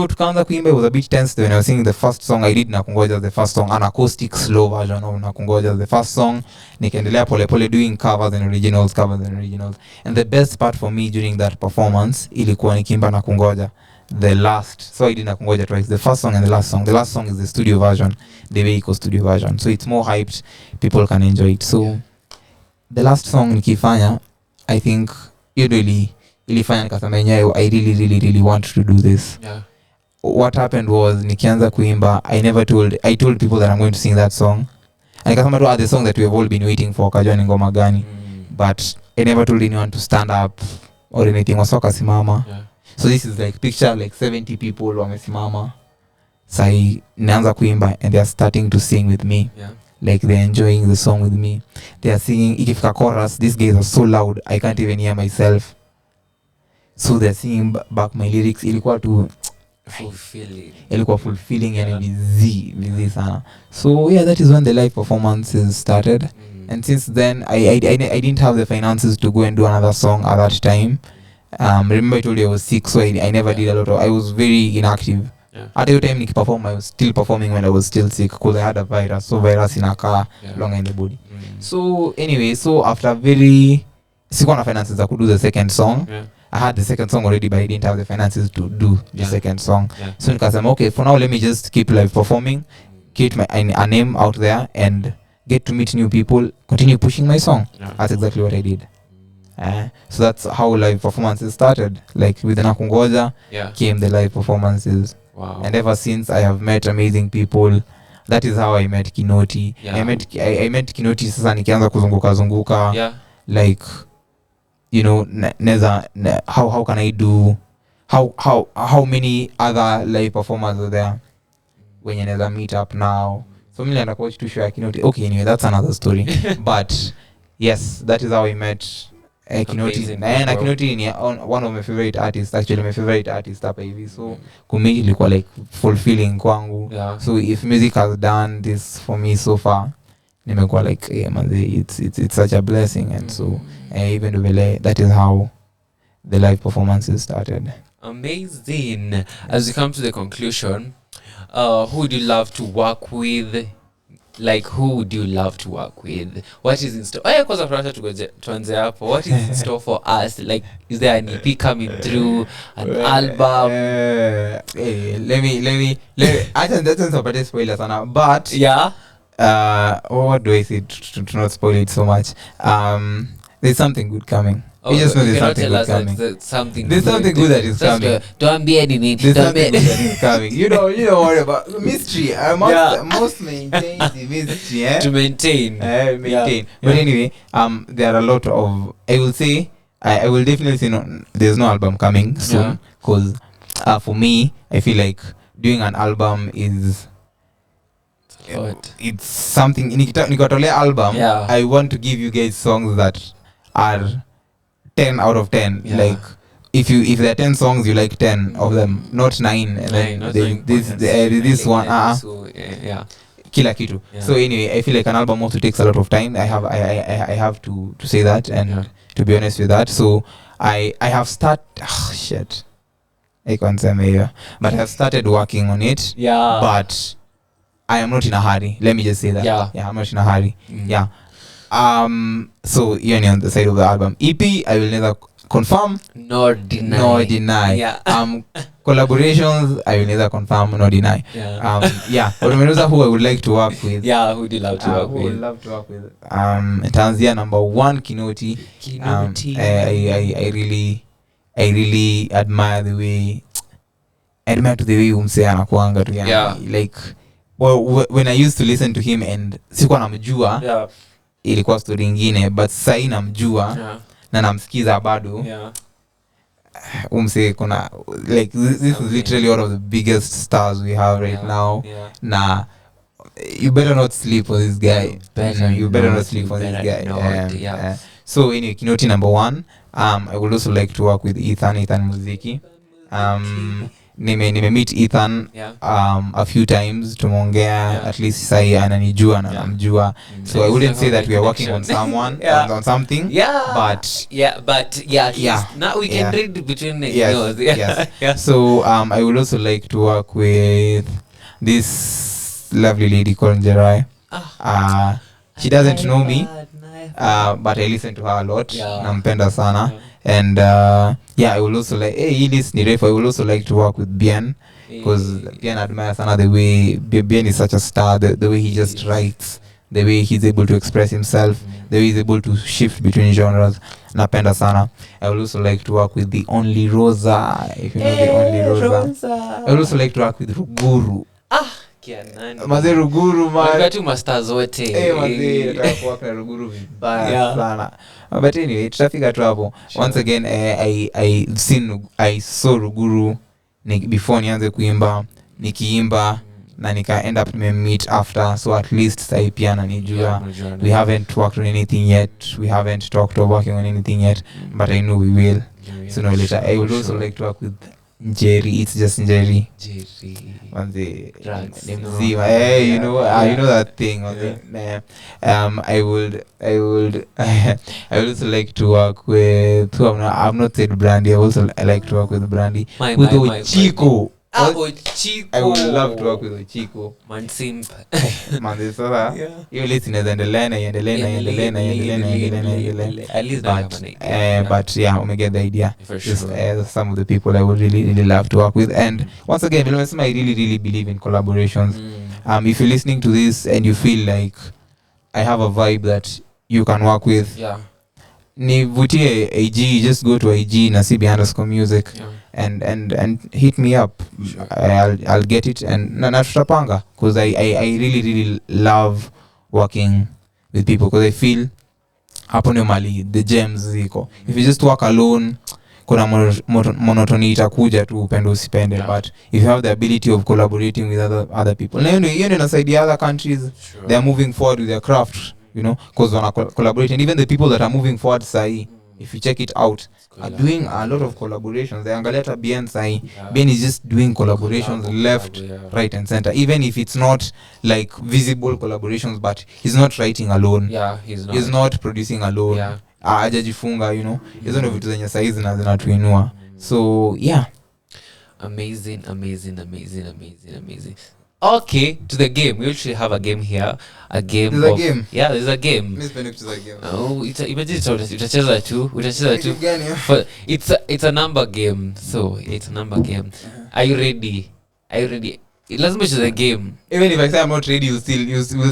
tukaanza kuimba. It was a bit tense when I was singing the first song. I did Nakungoja the first song, an acoustic slow version of Nakungoja the first song. Nikaendelea pole doing covers and originals. And the best part for me during that performance ilikuwa nikiimba Nakungoja the last. So I did Nakungoja twice, the first song and the last song. The last song is the studio version, the Vehicle studio version. So it's more hyped, people can enjoy it. So the last song nikifanya, I think ilifanya nikasema yenyewe I really want to do this. What happened was nikianza kuimba I told people that I'm going to sing that song. And nikasema tu the song that we have all been waiting for kajua ni ngoma gani. But I never told anyone to stand up or anything. Wasoka simama. So this is like picture like 70 people wamesimama. Sai naanza kuimba and they are starting to sing with me. Like they're enjoying the song with me. They are singing ikifika chorus. These guys are so loud I can't even hear myself. So they're singing back my lyrics. Ilikuwa fulfilling and busy sana. So yeah, that is when the live performances started. And since then I didn't have the finances to go and do another song at that time. Remember I told you I was sick, so I never did a lot of. I was very inactive. At the time nikiperform, I was still performing when I was still sick because I had a virus. So virus inakaa longer in the body. So anyway, so after sikuwa na finances za kudo the second song. I had the second song already, but I didn't have the finances to do the second song. So nikasema okay, for now let me just keep live performing, keep a name out there, and get to meet new people, continue pushing my song. That's exactly what I did. So that's how live performances started. Like with Nakungoja came the live performances. And ever since I have met amazing people. That is how I met Kinoti. I met Kinoti sasa nikianza kuzunguka. Like you know, how can I do how many other live performers are there when you never meet up now. So mimi nenda coach to show Kinoti. Okay, anyway, that's another story. But yes, that is how I met Kinoti. And Kinoti ni one of my favorite artists, actually my favorite artist hapa hivi. So kumi ilikuwa like fulfilling kwangu. So if music has done this for me so far, nimekuwa like manze, it's such a blessing. And so even vile that is how the live performances started. Amazing. As we come to the conclusion, who would you love to work with? Like, who would you love to work with? What is in store? Kwanza tuanze hapo. What is in store for us? Like, is there an EP coming through, an album? Let me I think that's not a spoiler sana, but yeah. What do I say to not spoil it so much? There's something good coming. You just know there's something good coming. There's something good that is coming. Don't be anything. There's something good that is coming. You don't worry about mystery. I must maintain the mystery. To maintain. Maintain. But anyway, there are a lot of, I will say, I will definitely say there's no album coming soon, because for me, I feel like doing an album is it's something. Nikotolea album, I want to give you guys songs that are 10 out of 10. Like if there are 10 songs, you like 10 of them, not 9. And then this one kila kitu. So anyway, I feel like an album also takes a lot of time. I have to say that, and to be honest with that. So I have started I can't say here, but I have started working on it. But I am not in a hurry. Let me just say that. I'm not in a hurry. So you're on the side of the album. EP, I will neither confirm nor deny. Collaborations, I will neither confirm nor deny. But remember who I would like to work with. Who would you love to work with? Who would love to work with? Tanzania number 1, Kinoti. I really admire the way umse anakuanga tu yani. Like when I used to listen to him and sikuwa namjua, ilikuwa story nyingine, but sasa namjua na namsikiza bado. Umse kuna like this is literally one of the biggest stars we have right now. Na you better not sleep on this guy. You better not sleep on this guy. So anyway, Kinoti number 1. I would also like to work with Ethan Muziki. Nime meet Ethan a few times, tumeongea, at least sai ananijua na namjua. So I wouldn't say that we are working on someone on something, but now we can read between the So I would also like to work with this lovely lady called Jerai. She doesn't know me, but I listen to her a lot. Nampenda sana. And I will also like I will also like to work with Bien, because Bien admires sana the way Bien is such a star, the way he just writes, the way he's able to express himself, the way he's able to shift between genres. Napenda sana. I will also like to work with the Only Rosa, if you know the Only Rosa. I will also like to work with Ruguru. Maze Ruguru Wakati masters wote. Maze nataka kuwork na Ruguru vibaya sana. But anyway, tutafika tu hapo. Once again, I saw Ruguru before nianze kuimba, nikiimba na nika end up meet after, so at least sai pia ananijua. We haven't worked on anything yet. We haven't talked or working on anything yet, but I know we will. Sooner or later. I would also like to work with Jerry. It's just Jerry. On the drugs. You know that thing. I would also like to work with. I've not said Brandy. I also like to work with Brandy. With Ochiko. Ochiko. I would love to work with Ochiko. Mansimp. Man, sasa hiyo list inaweza endelea. At least but we get the idea. For sure. Some of the people I would really love to work with. And once again, I really believe in collaborations. If you're listening to this and you feel like I have a vibe that you can work with, nivutie IG, just go to IG Nasibi_music and hit me up. Sure. I'll get it and na tutapanga, because I really love working with people, because I feel hapo ndio mali the gems ziko. If you just work alone, kuna monotony itakuja tu, upende usipende. But if you have the ability of collaborating with other people, na hiyo ndio inasaidia other countries. They are moving forward with their craft, because wana collaborate. And even the people that are moving forward sai if you check it out, are doing a lot of collaborations. They angalia hata bien sai. Ben is just doing collaborations left, right and center. Even if it's not like visible collaborations, but he's not writing alone. Yeah, he's not producing alone. Yeah. Hajajifunga, you know. Hizo ndio vitu zenye saizi na zinatuinua. So, yeah. Amazing. Okay, to the game. We actually have a game here. A game. There's a game? Yeah, there's a game. Miss Phoenix is a game. Oh, imagine utacheza tu. It's a number game. So, it's a number game. Are you ready? Lazima tucheze game. Even if I say I'm not ready, you will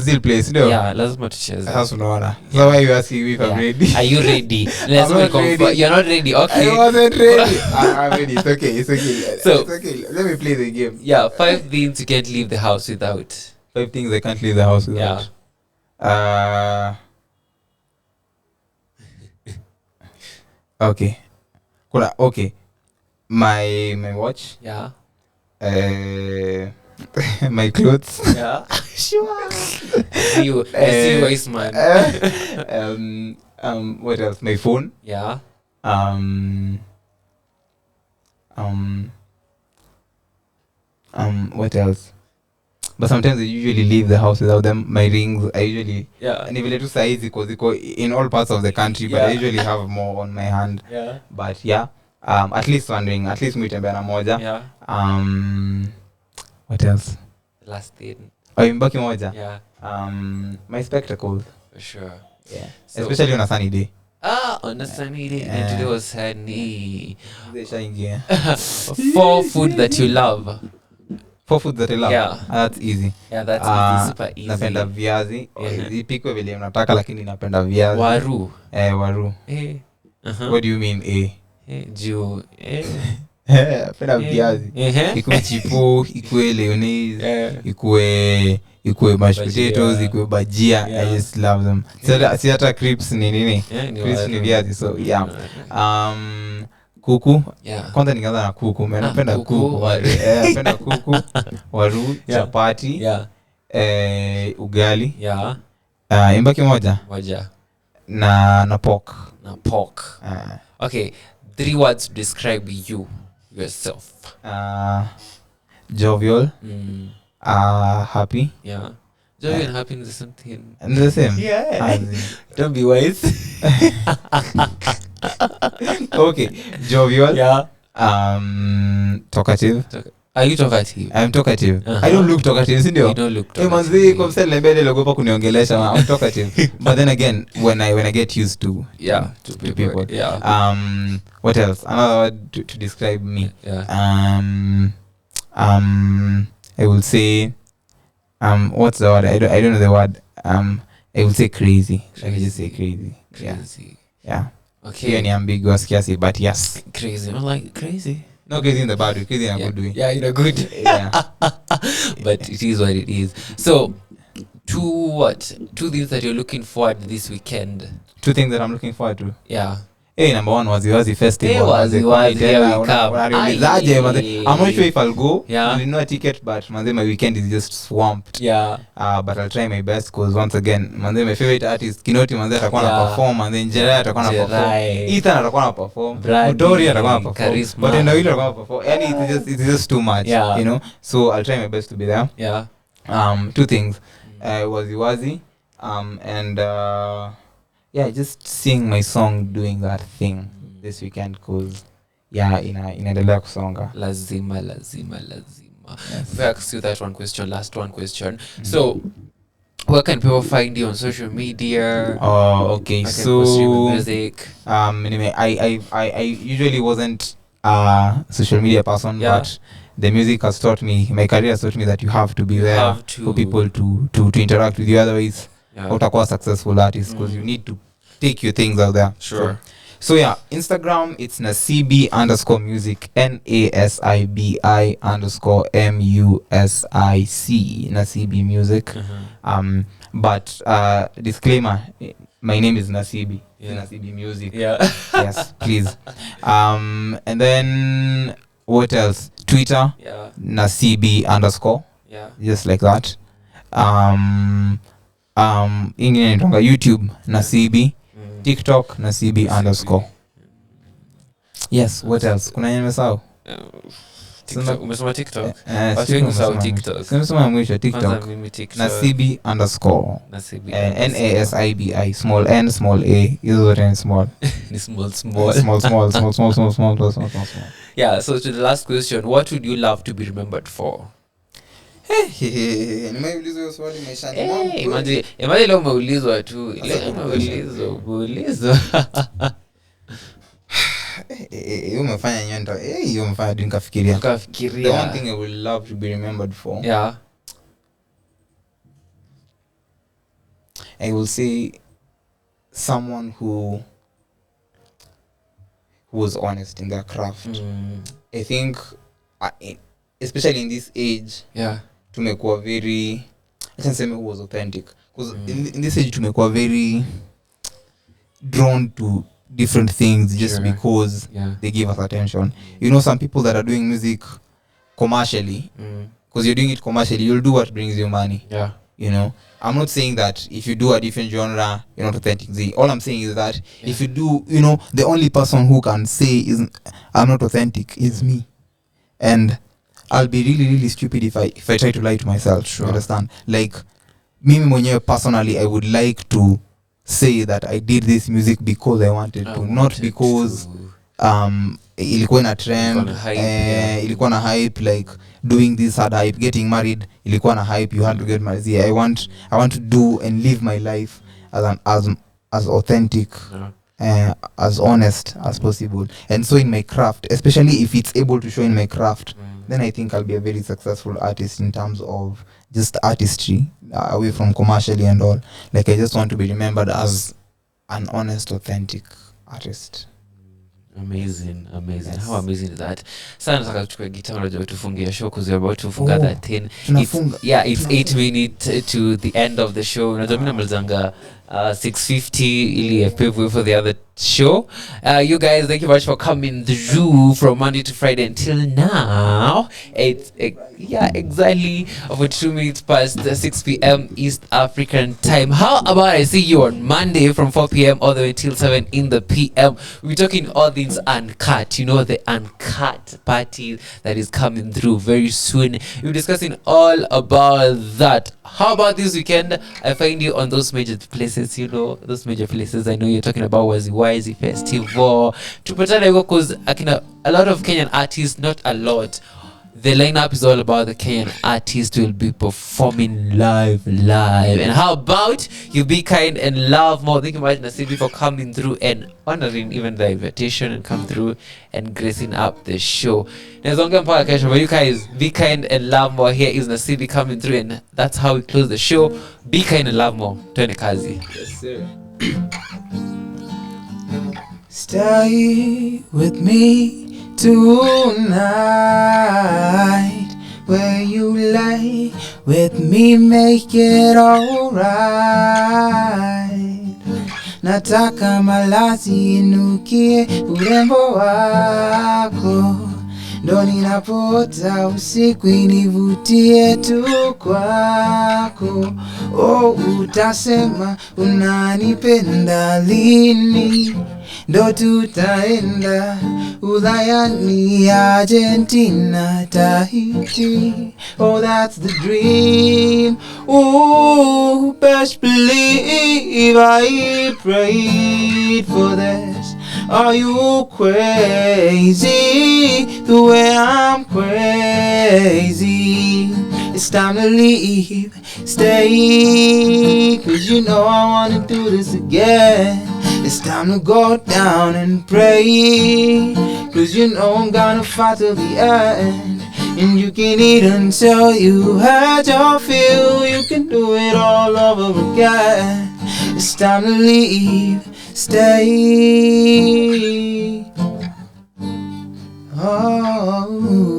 still play, no? Yeah, lazima tucheze. Sasa unaona. So why you asking me if I'm ready? Are you ready? Not ready. You're not ready. Okay. I wasn't ready. I'm ready. It's okay. So, it's okay. Let me play the game. Yeah, 5 things you can't leave the house without. 5 things I can't leave the house without. Yeah. Okay. Okay. My watch. Yeah. My clothes. Yeah. Sure. See you wise man. What else? My phone. Yeah. What else? But sometimes I usually leave the house without them. My rings, I usually and even to size because in all parts of the country, but I usually have more on my hand. Yeah. But yeah, at least one ring, at least mitembea na moja. Yeah. What else? Last thing. Imbaki moja. Yeah. My spectacles. For sure. Yeah. So, especially on a sunny day. On a sunny day. And today was sunny. 4 food that you love. 4 foods that I love. Yeah. That's easy. Yeah, that's easy, super easy. Napenda viazi. Yeah. Ipikwe vile mnataka lakini napenda viazi. Waru. Waru. What do you mean Juu. Napenda viazi. Ikuwe chipo, ikuwe leonese, ikuwe mashed potatoes, ikuwe bajia. I just love them. Si hata crisps ni nini? Crisps ni viazi. So yeah. Kuku. Yeah. Kwanza nikaanza na kuku. Napenda kuku. Napenda kuku, waru, chapati, ugali. Yeah. Imbaki moja. Na pork. Okay, 3 words to describe you yourself. Jovial. Happy. Yeah. Jovial and happy is the same thing. And the same. Yeah. Don't be wise. Okay. Jovial. Yeah. Talkative. Are you talkative? I'm talkative. I don't look talkative, sindio? You don't look talkative. Manzi kwa msele mbele logopa kuniongelesha. I'm talkative. But then again, when I get used to people. Yeah. What else? Another word to describe me. Yeah. I will say what's the word? I don't know the word. I will say crazy. I can just say crazy. Yeah. Okay. Hiyo ni ambiguous kiasi, but yes. Crazy. I'm like crazy. No crazy in the bad way, crazy in a good way. Yeah, in a good. Yeah. But it is what it is. So, 2 things that you're looking forward this weekend? 2 things that I'm looking forward to. Yeah. Number 1 Waziwazi Festival. Waziwazi, here we come. I'm not sure if I'll go. Yeah. I didn't know a ticket, but my weekend is just swamped. Yeah. But I'll try my best because once again, my favorite artist Kinoti atakuwa na perform, and then Jerai atakuwa na perform. Ethan atakuwa na perform. Mutori atakuwa na perform. Charisma. But Ndawili atakuwa na perform. Yani it's just too much, yeah. You know. So I'll try my best to be there. Yeah. 2 things. Waziwazi and just sing my song doing that thing this weekend because inaendelea kusonga. Lazima. If I ask you that last one question. So, where can people find you on social media? Okay. So music. Anyway, I usually wasn't a social media person, but the music has taught me, my career has taught me that you have to be there for people to interact with you. Otherwise, utakuwa successful artist because you need to take your things out there. Sure. So yeah, Instagram, it's Nasibi_music, NASIBI_MUSIC, Nasibi music. But disclaimer, my name is Nasibi. Nasibi music. Yeah. Yes, please. And then what else? Twitter, Nasibi_. Yeah. Just like that. YouTube, Nasibi. TikTok, Nasibi_. Yes, what else? Kuna yenye nimesahau? TikTok. Umesema TikTok? Watu wengi husahau TikTok. Nimesema mwisho TikTok. Kwanza mimi TikTok. Nasibi _ Nasibi Nasibi, small n, small a, hizo zote ni small. Ni small. Small. Yeah, so to the last question, what would you love to be remembered for? Nimeulizwa hiyo swali maishani mwangu. Imagine leo umeulizwa tu. Umeulizwa. Umefanya nyendo. Umefanya nikafikiria. The one thing I would love to be remembered for. Yeah. I will say someone who was honest in their craft. I think especially in this age, tumekuwa very, I can say who was authentic, because in this age tumekuwa very drawn to different things just because they give us attention. You know, some people that are doing music commercially, because you're doing it commercially, you'll do what brings you money. You know, I'm not saying that if you do a different genre, you're not authentic. All I'm saying is that if you do, you know, the only person who can say I'm not authentic is me. And I'll be really, really stupid if I try to lie to myself. You understand? Like, mimi mwenyewe personally, I would like to say that I did this music because I wanted to, not because ilikuwa na trend, ilikuwa na hype, like doing this had hype, getting married ilikuwa na hype, you had to get married. I want to do and live my life as authentic, as honest as possible. And so in my craft, especially if it's able to show in my craft, then I think I'll be a very successful artist in terms of just artistry, away from commercially and all. Like, I just want to be remembered as an honest, authentic artist. Amazing. Yes. How amazing is that? Sana nataka tuchukue guitar unajua tufungie show because we're about to funga that thing. It's 8 minutes to the end of the show. Unajua mimi namalizanga 6:50 ili pave for the other show. You guys, thank you very much for coming through from Monday to Friday until now. It's exactly 42 minutes past 6 p.m. East African time. How about I see you on Monday from 4 p.m. all the way till 7 in the p.m. We're talking all things uncut, you know, the uncut party that is coming through very soon. We're discussing all about that. How about this weekend? I find you on those major places, you know, those major places. I know you're talking about Wazi Festival. Tupatana because a lot of Kenyan artists, not a lot. The lineup is all about the Kenyan artists will be performing live. And how about you be kind and love more? Thank you very much, Nasibi, for coming through and honoring even the invitation and come through and gracing up the show. But you guys, be kind and love more. Here is Nasibi coming through, and that's how we close the show. Be kind and love more. Twende kazi. Yes, sir. Stay with me tonight, where you lay with me, make it alright. Nataka malazi inukie urembo wako, ndo ninapota usiku inivutie tu kwako. Utasema unanipenda lini, ndo tutaenda Ulayani, Argentina, Tahiti. That's the dream. Best believe I prayed for this. Are you crazy the way I'm crazy? It's time to leave, stay, 'cause you know I wanna do this again. It's time to go down and pray, 'cause you know I'm gonna fight till the end. And you can eat until you had your fill. You can do it all over again. It's time to leave, stay. Oh.